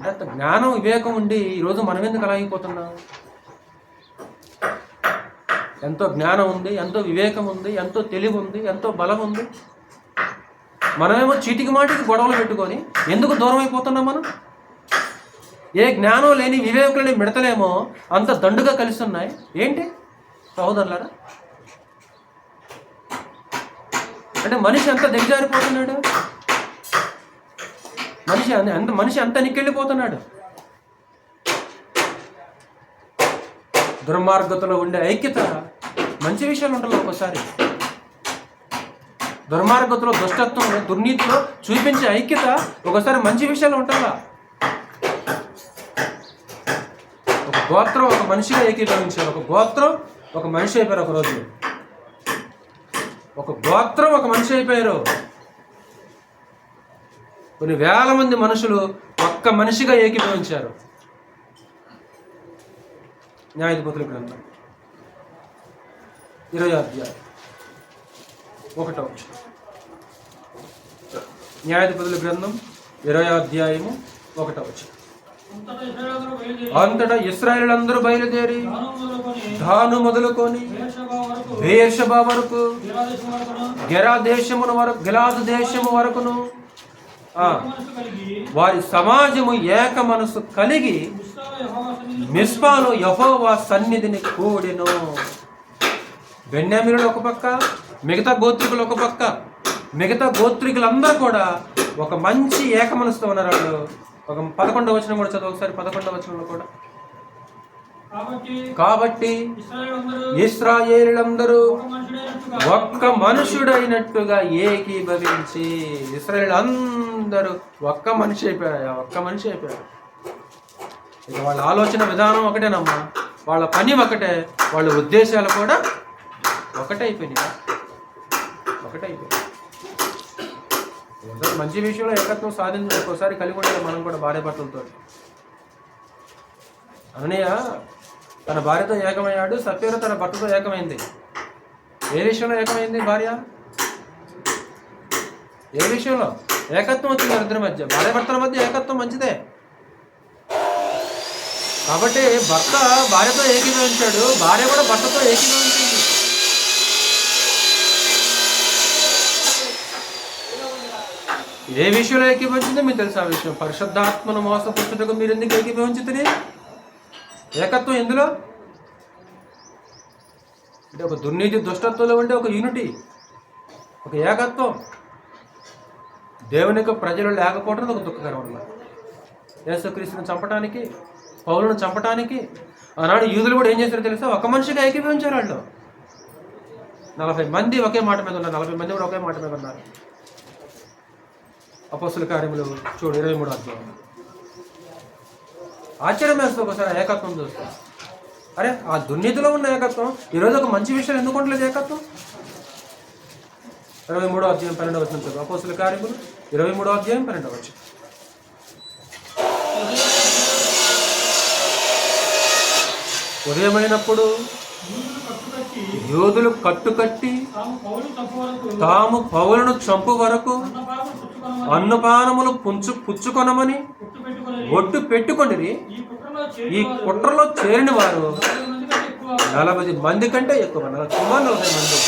అంటే జ్ఞానం వివేకం ఉండి ఈరోజు మనం ఎందుకు అలా అయిపోతున్నాం? ఎంతో జ్ఞానం ఉంది, ఎంతో వివేకం ఉంది, ఎంతో తెలివి ఉంది, ఎంతో బలం ఉంది. మనమేమో చీటికి మాటికి గొడవలు పెట్టుకొని ఎందుకు దూరం అయిపోతున్నాం మనం? ఏ జ్ఞానం లేని వివేకం లేని మిడతలేమో అంత దండుగా కలిసి ఉన్నాయి. ఏంటి సహోదరులారా? అంటే మనిషి ఎంత దిగజారిపోతున్నాడు, మనిషి అంత నిక్కెళ్ళిపోతున్నాడు. దుర్మార్గతలో ఉండే ఐక్యత మంచి విషయాలు ఉంటాయి. ఒకసారి దుర్మార్గతలో, దుష్టత్వంలో, దుర్నీతిలో చూపించే ఐక్యత ఒకసారి మంచి విషయాలు ఉంటాయా? ఒక గోత్రం ఒక మనిషిగా ఏకీభవించారు. ఒక గోత్రం ఒక మనిషి అయిపోయారు. ఒకరోజు ఒక గోత్రం ఒక మనిషి అయిపోయారు. కొన్ని వేల మంది మనుషులు ఒక్క మనిషిగా ఏకీభవించారు. న్యాయాధిపతుల గ్రంథం 20వ అధ్యాయం 1వ వచనం. న్యాయాధిపతుల గ్రంథం 20వ అధ్యాయము 1వ వచనం. అంతటా ఇశ్రాయేలులందరూ బయలుదేరి దాను మొదలుకొని బెయేర్షెబా వరకు, గిలాదు దేశము వరకును వారి సమాజము ఏక మనసు కలిగి మిస్పాలో యెహోవా సన్నిధిని కూడెను. బెన్యామీనులు ఒక పక్క, మిగతా గోత్రికులు ఒక పక్క. మిగతా గోత్రికులందరూ కూడా ఒక మంచి ఏక మనసుతో ఉన్నారు. వాళ్ళు ఒక 11వ వచనం కూడా చదువు ఒకసారి. 11వ వచనంలో కూడా కాబట్టి ఇశ్రాయేలులందరూ ఒక్క మనుషుడైనట్టుగా ఏకీభవించి, ఇశ్రాయేలు అందరూ ఒక్క మనిషి అయిపోయారు. ఇక వాళ్ళ ఆలోచన విధానం ఒకటేనమ్మా, వాళ్ళ పని ఒకటే, వాళ్ళ ఉద్దేశాలు కూడా ఒకటే అయిపోయినాయి. మంచి విషయంలో ఏకత్వం సాధించి ఒక్కోసారి కలిగి ఉండాలి. మనం కూడా భార్య భర్తలతో. అననీయ తన భార్యతో ఏకమయ్యాడు, సత్యవతి తన భర్తతో ఏకమైంది. ఏ విషయంలో ఏకమైంది భార్య? ఏ విషయంలో ఏకత్వం వచ్చింది? ఇద్దరి మధ్య, భార్య భర్తల మధ్య ఏకత్వం మంచిదే. కాబట్టి భర్త భార్యతో ఏకీభవించాడు, భార్య కూడా భర్తతో ఏకీభవించింది. ఏ విషయంలో ఏకీభవించిందో మీకు తెలుసు. ఆ విషయం పరిశుద్ధాత్మను మోసపుచ్చుటకు మీరు ఎందుకు ఏకీభవించుతుంది? ఏకత్వం ఎందులో అంటే ఒక దుర్నీతి దుష్టత్వంలో ఉంటే ఒక యూనిటీ, ఒక ఏకత్వం. దేవుని యొక్క ప్రజలు లేకపోవడం ఒక దుఃఖకరం అన్నమాట. యేసుక్రీస్తుని చంపడానికి, పౌలును చంపడానికి ఆనాడు యూదులు కూడా ఏం చేశారో తెలుసా? ఒక మనిషిగా ఏకీభవించారు. వాళ్ళు 40 మంది ఒకే మాట మీద ఉన్నారు. 40 మంది కూడా ఒకే మాట మీద ఉన్నారు. అపోస్తుల కార్యములు చూడు 23వ అధ్యాయం. ఆశ్చర్యం వేస్తే ఒకసారి ఏకత్వం చూస్తాం. అరే ఆ దుర్నీతిలో ఉన్న ఏకత్వం ఈరోజు ఒక మంచి విషయం ఎందుకు ఉండలేదు ఏకత్వం? 23వ అధ్యాయం 12వ వచనం చదువు. అపోస్తుల కార్యములు 23వ అధ్యాయం 12వ వచనం. ఉదయమైనప్పుడు యోధులు కట్టుకట్టి తాము పౌలను చంపు వరకు అన్నపానములు పుచ్చుకొనమని ఒట్టు పెట్టుకొనిరి. ఈ కుట్రలో చేరిన వారు 40 మంది కంటే ఎక్కువ, 40 మంది.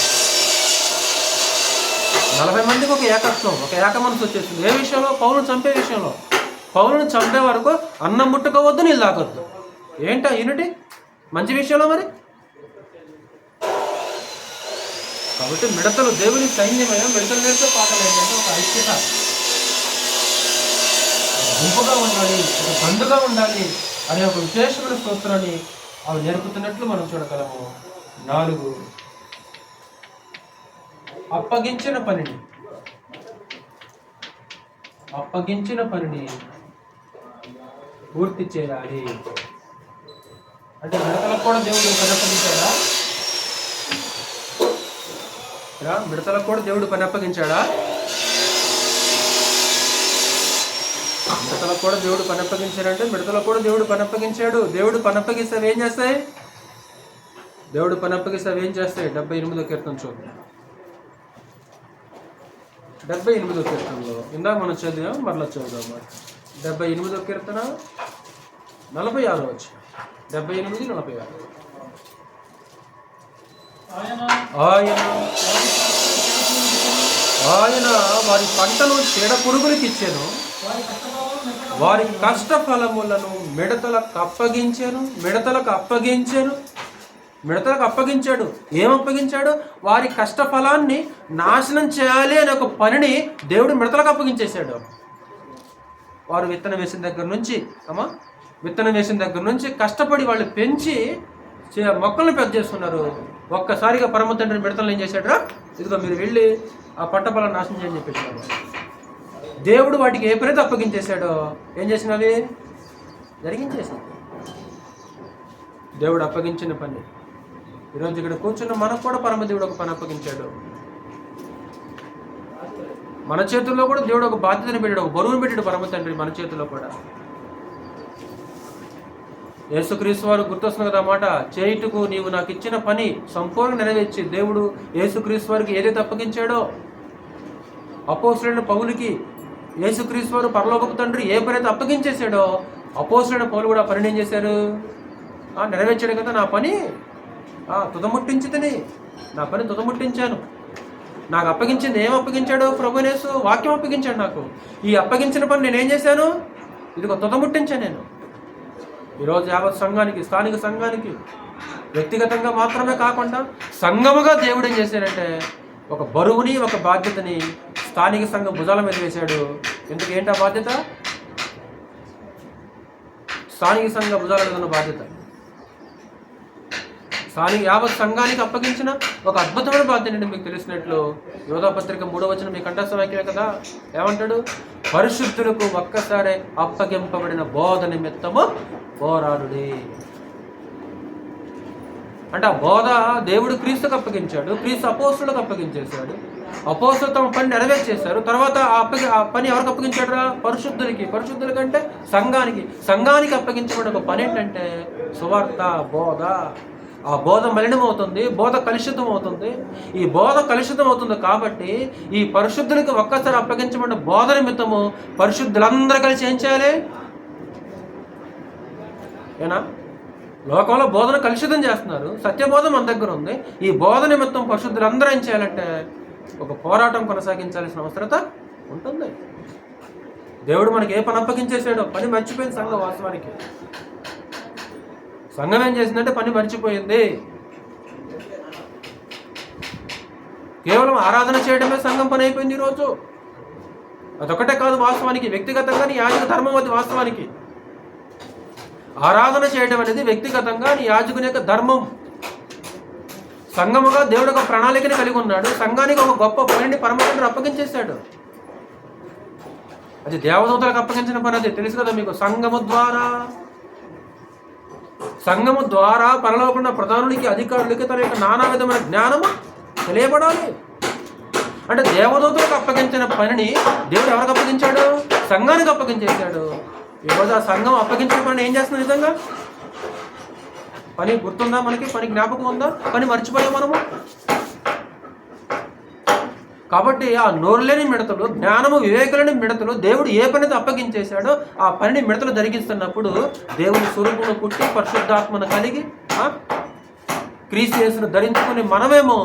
40 మందికి ఒక ఏకత్వం, ఒక ఏక మనసు వచ్చేసింది. ఏ విషయంలో? పౌలుని చంపే విషయంలో. పౌలుని చంపే వరకు అన్నం ముట్టుకోవద్దు, నీళ్ళు తాగొద్దు. ఏంటా యూనిటీ? మంచి విషయంలో మరి. కాబట్టి మిడతలు దేవుని సైన్యమైన మిడతలు నేర్పే పాటలు ఏంటంటే ఒక ఐక్యత, గుంపుగా ఉండాలి, ఒక బంధుగా ఉండాలి అనే ఒక విశేషమైన స్తోత్రాన్ని అవి నేర్పుతున్నట్లు మనం చూడగలము. 4, అప్పగించిన పనిని పూర్తి చేయాలి. అంటే మిడతలకు కూడా దేవుడు పని అప్పగించాడా? మిడతలకు కూడా దేవుడు పని అప్పగించాడా? మిడతలకు కూడా దేవుడు పని అప్పగించాడంటే మిడతలకు కూడా దేవుడు పని అప్పగించాడు. దేవుడు పని అప్పగిస్తే అవి ఏం చేస్తాయి? 78వ కీర్తన చూద్దాం. 78వ కీర్తనలో ఇందాక మనం చదివాం, మరలా చదువుదాం. 78వ కీర్తన 46 వచ్చి 78:46. ఆయన వారి పంటను చీడ పురుగులకి ఇచ్చాను, వారి కష్ట ఫలములను మిడతలకు అప్పగించాడు. ఏం అప్పగించాడు? వారి కష్ట ఫలాన్ని నాశనం చేయాలి అనే ఒక పనిని దేవుడు మిడతలకు అప్పగించేశాడు. వారు విత్తనం వేసిన దగ్గర నుంచి కష్టపడి వాళ్ళు పెంచి మొక్కలను పెద్ద చేస్తున్నారు. ఒక్కసారిగా పరమ తండ్రిని మిడతలను ఏం చేశాడురా? ఇదిగో మీరు వెళ్ళి ఆ పంట ఫలాన్ని నాశనం చేయని చెప్పేశాడు. దేవుడు వాటికి ఏ పనైతే అప్పగించేశాడో ఏం చేసినవి జరిగించేసాడు. దేవుడు అప్పగించిన పని. ఈరోజు ఇక్కడ కూర్చున్న మనకు కూడా పరమదేవుడు ఒక పని అప్పగించాడు. మన చేతుల్లో కూడా దేవుడు ఒక బాధ్యతను పెట్టాడు, ఒక బరువును పెట్టాడు పరమ తండ్రి మన చేతుల్లో కూడా. యేసుక్రీస్తు వారు గుర్తొస్తున్న కదా మాట, చేయుటకు నీవు నాకు ఇచ్చిన పని సంపూర్ణ నెరవేర్చి. దేవుడు యేసుక్రీస్తు వారికి ఏదైతే అప్పగించాడో, అపోస్తులైన పౌలుకి యేసుక్రీస్తు వారు పరలోకపు తండ్రి ఏ పని అయితే అప్పగించేశాడో, అపోస్తులైన పౌలు కూడా పని ఏం చేశారు? నెరవేర్చాడు కదా. నా పని తుదముట్టించాను. నాకు అప్పగించింది ఏం అప్పగించాడు? ప్రభువైన యేసు వాక్యం అప్పగించాడు నాకు. ఈ అప్పగించిన పని నేనేం చేశాను? ఇదిగో తుదముట్టించాను నేను. ఈరోజు యావత్ సంఘానికి, స్థానిక సంఘానికి, వ్యక్తిగతంగా మాత్రమే కాకుండా సంఘముగా దేవుడు ఏం చేశాడంటే ఒక బరువుని, ఒక బాధ్యతని స్థానిక సంఘం భుజాల మీద వేశాడు. ఎందుకు? ఏంటి ఆ బాధ్యత? స్థానిక సంఘ భుజాల మీద ఉన్న బాధ్యత. స్థానిక యావత్ సంఘానికి అప్పగించిన ఒక అద్భుతమైన బాధ్యత అండి. మీకు తెలిసినట్లు యోధాపత్రిక 3వ వచనం మీకు కంఠస్థ వాక్యమే కదా. ఏమంటాడు? పరిశుద్ధులకు ఒక్కసారి అప్పగింపబడిన బోధ నిమిత్తము పోరాడుడి. అంటే ఆ బోధ దేవుడు క్రీస్తుకు అప్పగించాడు, క్రీస్తు అపోస్తులకు అప్పగించేశాడు. అపోస్తులు తమ పని నెరవేర్చేశారు. తర్వాత ఆ పని ఎవరికి అప్పగించాడు? పరిశుద్ధులకంటే సంఘానికి అప్పగించబడిన ఒక పని ఏంటంటే సువార్త, బోధ. ఆ బోధ మలినమవుతుంది, బోధ కలుషితం అవుతుంది. ఈ బోధ కలుషితం అవుతుంది కాబట్టి ఈ పరిశుద్ధులకి ఒక్కసారి అప్పగించబడిన బోధ నిమిత్తము పరిశుద్ధులందరూ కలిసి ఏం చేయాలి? ఏనా? లోకంలో బోధన కలుషితం చేస్తున్నారు, సత్యబోధ మన దగ్గర ఉంది. ఈ బోధ నిమిత్తం పరిశుద్ధులందరూ ఏం చేయాలంటే ఒక పోరాటం కొనసాగించాల్సిన అవసరత ఉంటుంది. దేవుడు మనకి ఏ పని అప్పగించేసాడో పని మర్చిపోయింది సంఘం. వాస్తవానికి సంఘం ఏం చేసిందంటే పని మర్చిపోయింది. కేవలం ఆరాధన చేయడమే సంఘం పని అయిపోయింది ఈరోజు. అదొకటే కాదు, వాస్తవానికి వ్యక్తిగతంగా నీ యాజక ధర్మం అది. వాస్తవానికి ఆరాధన చేయడం అనేది వ్యక్తిగతంగా నీ యాజకుని యొక్క ధర్మం. సంఘముగా దేవుడు ఒక ప్రణాళికని కలిగి ఉన్నాడు. సంఘానికి ఒక గొప్ప పనిని పరమతండ్రి అప్పగించేశాడు. అది దేవదూతలకు అప్పగించిన పని. అది తెలుసు కదా మీకు. సంఘము ద్వారా పరలోకున్న ప్రధానునికి, అధికారులకి తన యొక్క నానా విధమైన జ్ఞానము తెలియబడాలి. అంటే దేవదూతలకు అప్పగించిన పనిని దేవుడు ఎవరికి అప్పగించాడు? సంఘానికి అప్పగించేశాడు. ఈరోజు ఆ సంఘం అప్పగించిన పని ఏం చేస్తుంది? నిజంగా పని గుర్తుందా మనకి? పని జ్ఞాపకం ఉందా? పని మర్చిపోయాం మనము. కాబట్టి ఆ నోరులేని మిడతలు, జ్ఞానము వివేకులేని మిడతలు దేవుడు ఏ పనితో అప్పగించేశాడో ఆ పనిని మిడతలు జరిగిస్తున్నప్పుడు దేవుని స్వరూపంలో పుట్టి పరిశుద్ధాత్మను కలిగి క్రీస్తు యేసును ధరించుకుని మనమేమో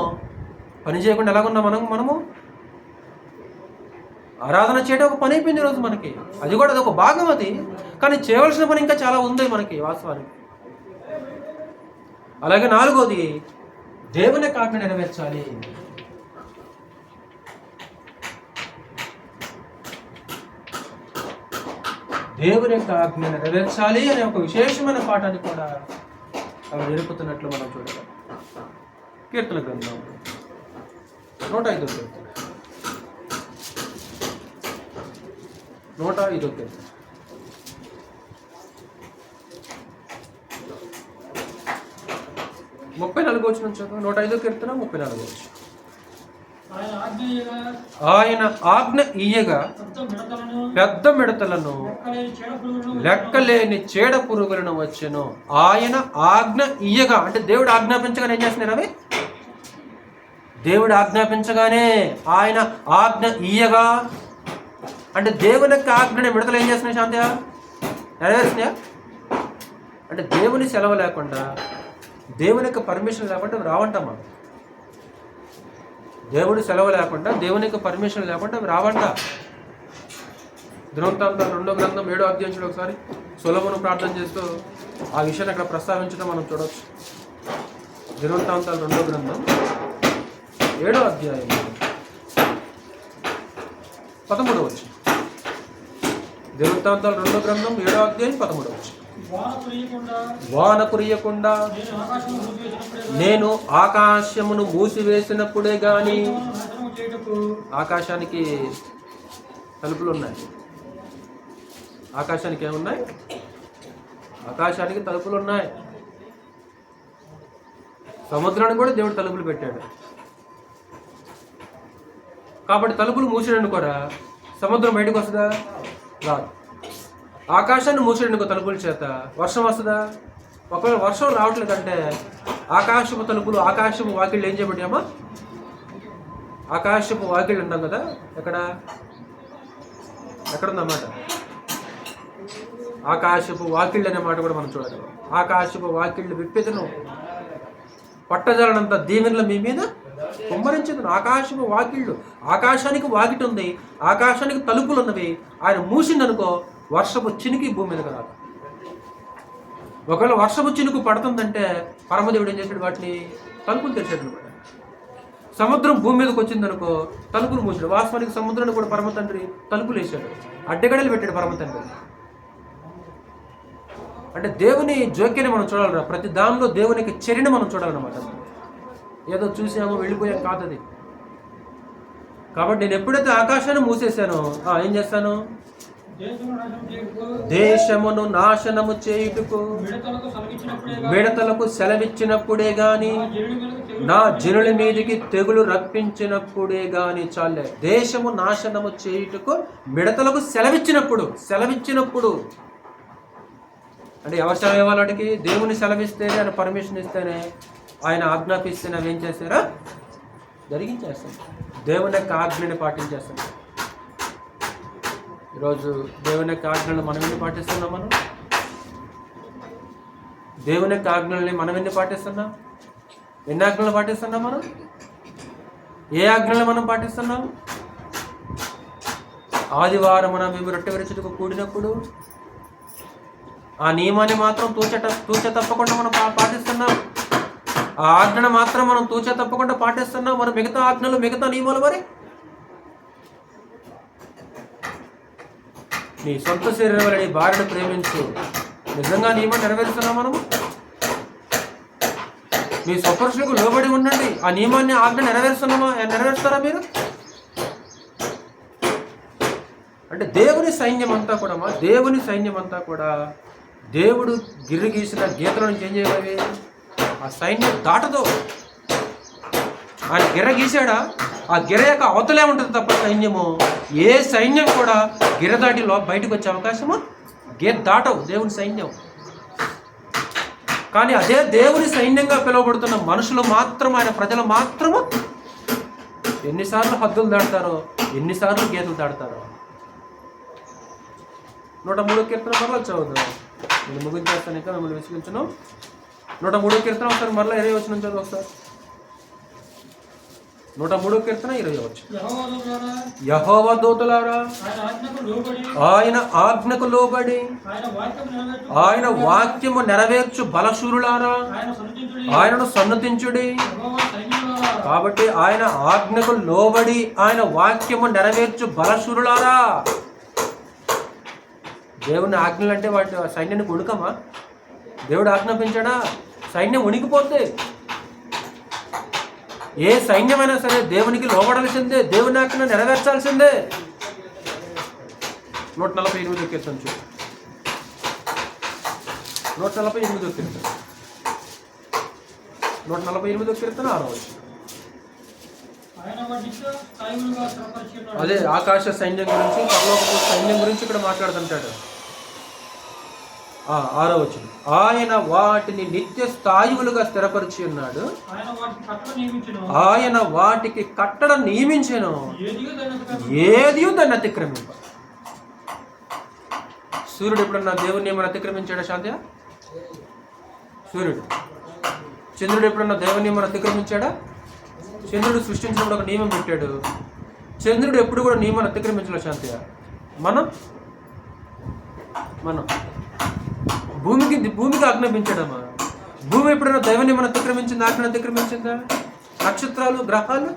పని చేయకుండా ఎలాగున్నా మనము ఆరాధన చేయడం ఒక పని అయిపోయింది ఈరోజు మనకి. అది కూడా అదొక భాగం అది. కానీ చేయవలసిన పని ఇంకా చాలా ఉంది మనకి వాస్తవానికి. అలాగే 4వది, దేవుని యొక్క ఆజ్ఞ నెరవేర్చాలి. దేవుని యొక్క ఆజ్ఞ నెరవేర్చాలి అనే ఒక విశేషమైన పాఠాన్ని కూడా అవి నేర్పుతున్నట్లు మనం చూడగలం. కీర్తన గ్రంథం 105వ కీర్తన 105వ కీర్తన 34వ వచనం చదువు. 105వ కీర్తన 34వ వచనం. ఆయన ఆజ్ఞ ఇయ్యగా పెద్ద మిడతలను లెక్కలేని చీడ పురుగులను వచ్చెను. ఆయన ఆజ్ఞ ఇయ్యగా అంటే దేవుడు ఆజ్ఞాపించగానే ఏం చేస్తున్నారు అవి? దేవుడు ఆజ్ఞాపించగానే, ఆయన ఆజ్ఞ ఇయ్యగా అంటే దేవుని యొక్క ఆజ్ఞని మిడతలు ఏం చేస్తున్నాయి? శాంతయా నెరవేరుస్తున్నాయా? అంటే దేవుని సెలవు లేకుండా, దేవుని యొక్క పర్మిషన్ లేకుండా రావంటమ్మా. దేవుడి సెలవు లేకుండా, దేవుని యొక్క పర్మిషన్ లేకుండా రావంట. దినవృత్తాంతాలు 2వ గ్రంథం 7వ అధ్యాయం చూడ ఒకసారి. సొలొమోను ప్రార్థన చేస్తూ ఆ విషయాన్ని అక్కడ ప్రస్తావించడం మనం చూడవచ్చు. దినవృత్తాంతాలు 2వ గ్రంథం 7వ అధ్యాయం 13వ వచనం. దినవృత్తాంతాలు 2వ గ్రంథం 7వ అధ్యాయం 13వ వచనం. వాన కురియకుండా నేను ఆకాశమును మూసివేసినప్పుడే గాని. ఆకాశానికి తలుపులు ఉన్నాయి. ఆకాశానికి ఏమున్నాయి? ఆకాశానికి తలుపులు ఉన్నాయి. సముద్రానికి కూడా దేవుడు తలుపులు పెట్టాడు. కాబట్టి తలుపులు మూసిననుకోరా సముద్రం బయటకు వస్తుందా? రాదు. ఆకాశాన్ని మూసిననుకో తలుపుల చేత వర్షం వస్తుందా? ఒకవేళ వర్షం రావట్లేదంటే ఆకాశపు తలుపులు, ఆకాశపు వాకిళ్ళు ఏం చేయబడ్డామా? ఆకాశపు వాకిళ్ళు అంటాం కదా, ఎక్కడుందన్నమాట? ఆకాశపు వాకిళ్ళు అనే మాట కూడా మనం చూడాలి. ఆకాశపు వాకిళ్ళు విప్పెదను, పట్టజాలనంత దీవెనలు మీ మీద కుమ్మరించదు. ఆకాశపు వాకిళ్ళు, ఆకాశానికి వాకిటి ఉంది, ఆకాశానికి తలుపులు ఉన్నవి. ఆయన మూసిందనుకో వర్షపు చినుకి భూమి మీదకి రాదు. ఒకవేళ వర్షపు చినుకు పడుతుందంటే పరమదేవుడు ఏం చేశాడు? వాటిని తలుపులు తెరిచాడు అనమాట. సముద్రం భూమి మీదకి వచ్చిందనుకో తలుపులు మూసాడు. వాస్తవానికి సముద్రాన్ని కూడా పరమ తండ్రి తలుపులు వేసాడు, అడ్డగడలు పెట్టాడు పరమ తండ్రి. అంటే దేవుని జోక్యాన్ని మనం చూడాలరా. ప్రతి దానిలో దేవునికి చర్యని మనం చూడాలన్నమాట. ఏదో చూసామో వెళ్ళిపోయాం కాదు అది. కాబట్టి నేను ఎప్పుడైతే ఆకాశాన్ని మూసేశానో ఏం చేస్తాను? దేశమును నాశనము చేయుటకు మిడతలకు సెలవిచ్చినప్పుడే గాని, నా జనుల మీదికి తెగులు రప్పించినప్పుడే గాని. చాలే. దేశము నాశనము చేయుటకు మిడతలకు సెలవిచ్చినప్పుడు అంటే ఎవరు సెలవు ఇవ్వాలి వాటికి? దేవుని సెలవిస్తేనే, ఆయన పర్మిషన్ ఇస్తేనే, ఆయన ఆజ్ఞాపిస్తేనే అవి ఏం చేస్తారా? జరిగించేస్తాం. దేవుని యొక్క ఆజ్ఞని పాటించేస్తాం. ఈరోజు దేవుని యొక్క ఆజ్ఞలను మనం ఎన్ని పాటిస్తున్నాం? దేవుని యొక్క ఆజ్ఞల్ని మనం ఎన్ని పాటిస్తున్నాం? ఎన్ని ఆజ్ఞలు పాటిస్తున్నాం మనం? ఏ ఆజ్ఞలు మనం పాటిస్తున్నాం? ఆదివారం మేము రొట్టె విరుచుటకు కూడినప్పుడు ఆ నియమాన్ని మాత్రం తూచ తప్పకుండా మనం పాటిస్తున్నాం. ఆ ఆజ్ఞను మాత్రం మనం తూచ తప్పకుండా పాటిస్తున్నాం. మరి మిగతా ఆజ్ఞలు, మిగతా నియమాలు మరి నీ సొంత శరీరం వల్ల నీ భార్యను ప్రేమించు, నిజంగా నియమాన్ని నెరవేరుస్తున్నాం మనము? మీ స్వపురుషులకు లోబడి ఉండండి, ఆ నియమాన్ని, ఆజ్ఞ నెరవేరుస్తారా మీరు? అంటే దేవుని సైన్యం అంతా కూడా దేవుడు గిర్ర గీసిన గీతల నుంచి ఏం చేయాలి? ఆ సైన్యం దాటదు. ఆయన గిర్ర గీసాడా? ఆ గిర యొక్క అవతలే ఉంటుంది తప్ప సైన్యము, ఏ సైన్యం కూడా గిర దాటిలో బయటకు వచ్చే అవకాశము దాటవు దేవుని సైన్యం. కానీ అదే దేవుని సైన్యంగా పిలువబడుతున్న మనుషులు మాత్రం, ఆయన ప్రజలు మాత్రము ఎన్నిసార్లు హద్దులు దాడతారో, ఎన్నిసార్లు గీతలు దాడతారో. 103వ కీర్తన మరలా చదువుతాం. నేను ముగించేస్తాను, ఇంకా మిమ్మల్ని విసిగించను. 103వ కీర్తన ఒకసారి మరలా 20వ వచనం చదువు ఒకసారి. 103 కీర్తన 20వ వచనం. యెహోవా దూతలారా ఆయన ఆజ్ఞకు లోబడి ఆయన వాక్యము నెరవేర్చు బలశూరులారా ఆయనను సన్నతించుడి. కాబట్టి ఆయన ఆజ్ఞకు లోబడి ఆయన వాక్యము నెరవేర్చు బలశూరులారా. దేవుని ఆజ్ఞలు అంటే వాటి సైన్యానికి ఉణుకమా? దేవుడు ఆజ్ఞాపించాడా? సైన్యం ఉనికిపోద్ది. ఏ సైన్యమైనా సరే దేవునికి లోబడాల్సిందే, దేవుని ఆజ్ఞ నెరవేర్చాల్సిందే. 148 కీర్తన చూడు. 148 కీర్తన 148 కీర్తన 6వ వచనం. అదే ఆకాశ సైన్యం గురించి, పరలోకపు సైన్యం గురించి ఇక్కడ మాట్లాడుతుంటాడు. 6వ వచనం. ఆయన వాటిని నిత్య స్థాయువులుగా స్థిరపరిచి ఉన్నాడు. ఆయన వాటికి కట్టడ నియమించెను, ఏది దాన్ని అతిక్రమింప. సూర్యుడు ఎప్పుడన్నా దేవుని నియమం అతిక్రమించాడా శాంతి? సూర్యుడు. చంద్రుడు ఎప్పుడన్నా దేవుని నియమం అతిక్రమించాడా? చంద్రుడు సృష్టించినప్పుడు ఒక నియమం పెట్టాడు. చంద్రుడు ఎప్పుడు కూడా నియమాన్ని అతిక్రమించలే శాంతి. మనం భూమికి ఆజ్ఞాపించాడమ్మా. భూమి ఎప్పుడైనా దైవ నియమం అతిక్రమించిందా? ఆజ్ఞ అతిక్రమించిందా? నక్షత్రాలు, గ్రహాలు,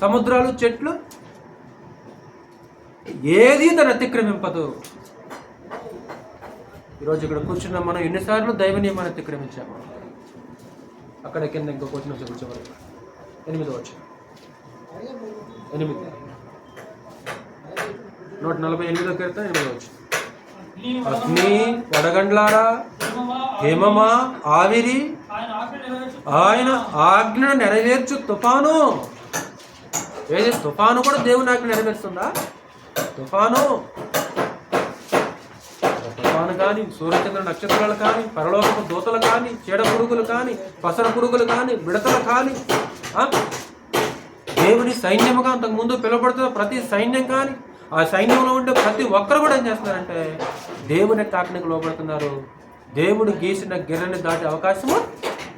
సముద్రాలు, చెట్లు ఏది దాన్ని అతిక్రమింపదు. ఈరోజు ఇక్కడ కూర్చున్న మనం ఎన్నిసార్లు దైవ నియమాన్ని అతిక్రమించాము? అక్కడ కింద ఇంకొక వచ్చిన చివరికి 8వ వచనం. 148వ కీర్తన 8వ వచనం. అగ్ని, వడగండ్లారా, హిమమా, ఆవిరి, ఆయన ఆజ్ఞను నెరవేర్చు తుఫాను. ఏది తుఫాను కూడా దేవుని ఆజ్ఞ నెరవేరుస్తుందా? తుఫాను కానీ, సూర్యచంద్ర నక్షత్రాలు కానీ, పరలోకపు దూతలు కానీ, చీడ పురుగులు కానీ, పసర పురుగులు కానీ, మిడతలు కానీ, దేవుని సైన్యముగా అంతకుముందు పిలువబడుతున్న ప్రతి సైన్యం కానీ, ఆ సైన్యంలో ఉండే ప్రతి ఒక్కరు కూడా ఏం చేస్తున్నారంటే దేవుని ఆజ్ఞకు లోబడుతున్నారు. దేవుడు గీసిన గిర్రని దాటే అవకాశము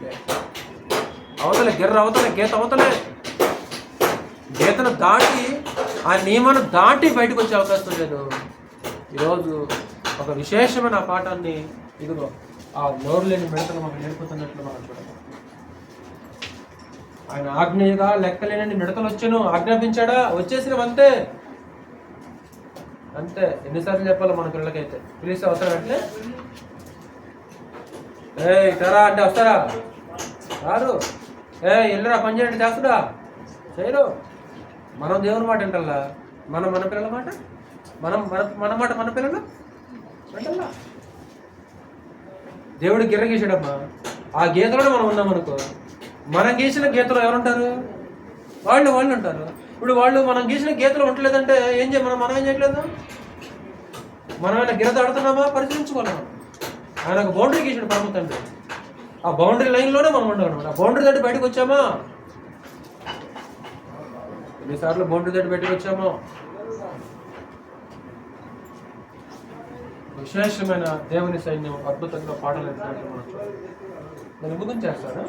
లేదు. అవతలే గిర్ర, అవతలే గీత, అవతలే గీతను దాటి ఆ నియమాన్ని దాటి బయటకు వచ్చే అవకాశం లేదు. ఈరోజు ఒక విశేషమైన పాఠాన్ని ఇదిగో ఆ నోరు లేని మిడతలు మనకు నేర్పుతున్నట్లు మనం చూడాలి. ఆయన ఆజ్ఞగా లెక్కలేనని మిడతలు వచ్చాను, ఆజ్ఞాపించాడా? వచ్చేసినవంతే అంతే. ఎన్నిసార్లు చెప్పాలి మన పిల్లలకైతే? పిలిస్తే వస్తారా? అంటే ఇటారా అంటే వస్తారా? రారు. వెళ్ళరా, పని చేయండి, చేస్తుడా, చేయరు. మనం దేవుని మాట వింటల్లా, మన పిల్లల మాట, మన మాట మన పిల్లలు వింటల్లా. దేవుడు గిర్ర గీసాడమ్మా. ఆ గీతలోనే మనం ఉన్నామనుకో, మనం గీసిన గీతలో ఎవరుంటారు? వాళ్ళు ఉంటారు. ఇప్పుడు వాళ్ళు మనం గీసిన గీతలు ఉండలేదంటే ఏం మనం ఏం చేయట్లేదు? మనం ఆయన గిర దాడుతున్నామా? పరిశీలించుకోవాలి. ఆయన ఒక బౌండరీ గీసాడు పరమ తండ్రి. ఆ బౌండరీ లైన్లోనే మనం ఉండవు. ఆ బౌండరీ దాటి బయటకు వచ్చామా? ఎన్నిసార్లు బౌండరీ దాటి బయటకు వచ్చామో? విశేషమైన దేవుని సైన్యం అద్భుతంగా పాటలు ఎత్తినట్టు మనం చూడాలి. దాన్ని ముగింపు చేస్తాను.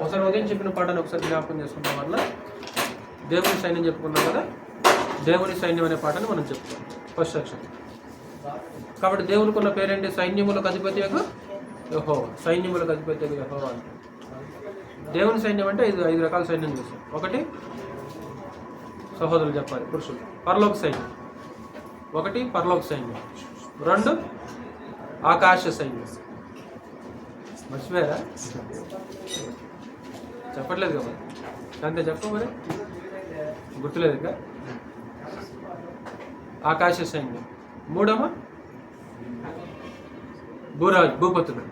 ఒకసారి ఉదయం చెప్పిన పాటను ఒకసారి జ్ఞాపకం చేసుకున్నాం వల్ల దేవుని సైన్యం చెప్పుకున్నాం కదా. దేవుని సైన్యం అనే పాటని మనం చెప్తాం ఫస్ట్ సెక్షన్. కాబట్టి దేవునికి ఉన్న పేరేంటి? సైన్యములకు అధిపతి యెహోవా. సైన్యములకు అధిపతి యెహోవా అంటే దేవుని సైన్యం అంటే 5 రకాల సైన్యం చూస్తాం. ఒకటి సహోదరులు చెప్పాలి, పురుషులు, పరలోక సైన్యం. ఒకటి పరలోక సైన్యం. 2 ఆకాశ సైన్యం. మర్చిపోయారా? చెప్పట్లేదు కదా, అంతే చెప్పు మరి, గుర్తులేదు ఇక. ఆకాశ సైన్యం. 3 భూపతులు.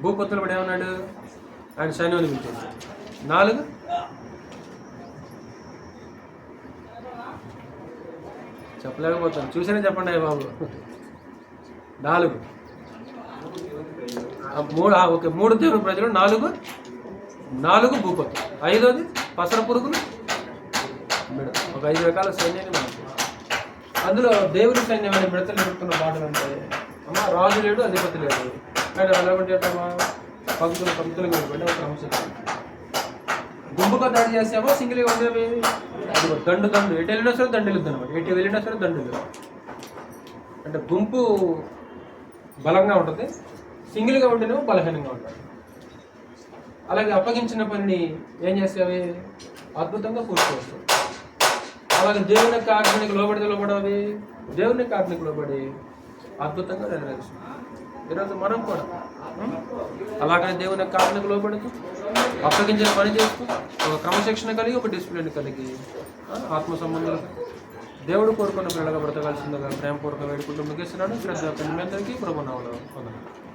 భూపతులు కూడా ఏమన్నాడు? ఆయన సైన్యాన్ని పిలిచాడు. 4 చెప్పలేకపోతాను, చూసేనే చెప్పండి అయ్య బాబు. 4 ఓకే, 3 దేవుని ప్రజలు, 4 భూపతులు, 5వది పసర పురుగులు, ఒక 5 రకాల సైన్యాన్ని మనం. అందులో దేవుని సైన్యం అనే మిడతలు ఎదుర్కొన్న మాటలు అంటే అమ్మ రాజు లేడు, అధిపతి లేడు, కానీ అలాగంటే పంక్తులు పంక్తులు మీద ఒక అంశం. గుంపుగా దాడి చేసామో సింగిల్గా ఉండేవి అది దండు ఎటు వెళ్ళినా సరే దండు వెళ్ళొద్దు అనమాట. ఎటు వెళ్ళినా సరే దండు వెళ్ళదు. అంటే గుంపు బలంగా ఉంటుంది, సింగిల్గా ఉంటేనేమో బలహీనంగా ఉంటుంది. అలాగే అప్పగించిన పనిని ఏం చేసేవి అద్భుతంగా పూర్తి చేస్తాయి. అలాగే దేవుని యొక్క ఆజ్ఞకు లోబడాలి, దేవుని యొక్క ఆజ్ఞకు లోబడి అద్భుతంగా నెరవేరుస్తుంది. ఈరోజు మనం కూడా అలాగనే దేవుని యొక్క ఆజ్ఞకు లోబడుతూ అప్పగించిన పని చేస్తూ ఒక క్రమశిక్షణ కలిగి ఒక డిసిప్లిన్ కలిగి ఆత్మ సంబంధాలు దేవుడు కోరుకున్న పిల్లలుగా బ్రతకాల్సిందిగా ప్రేమపూర్వక వేడుకుంటూ ముగిస్తున్నాను. శ్రద్ధ మీ అందరికీ ప్రభునామములో వందనాలు.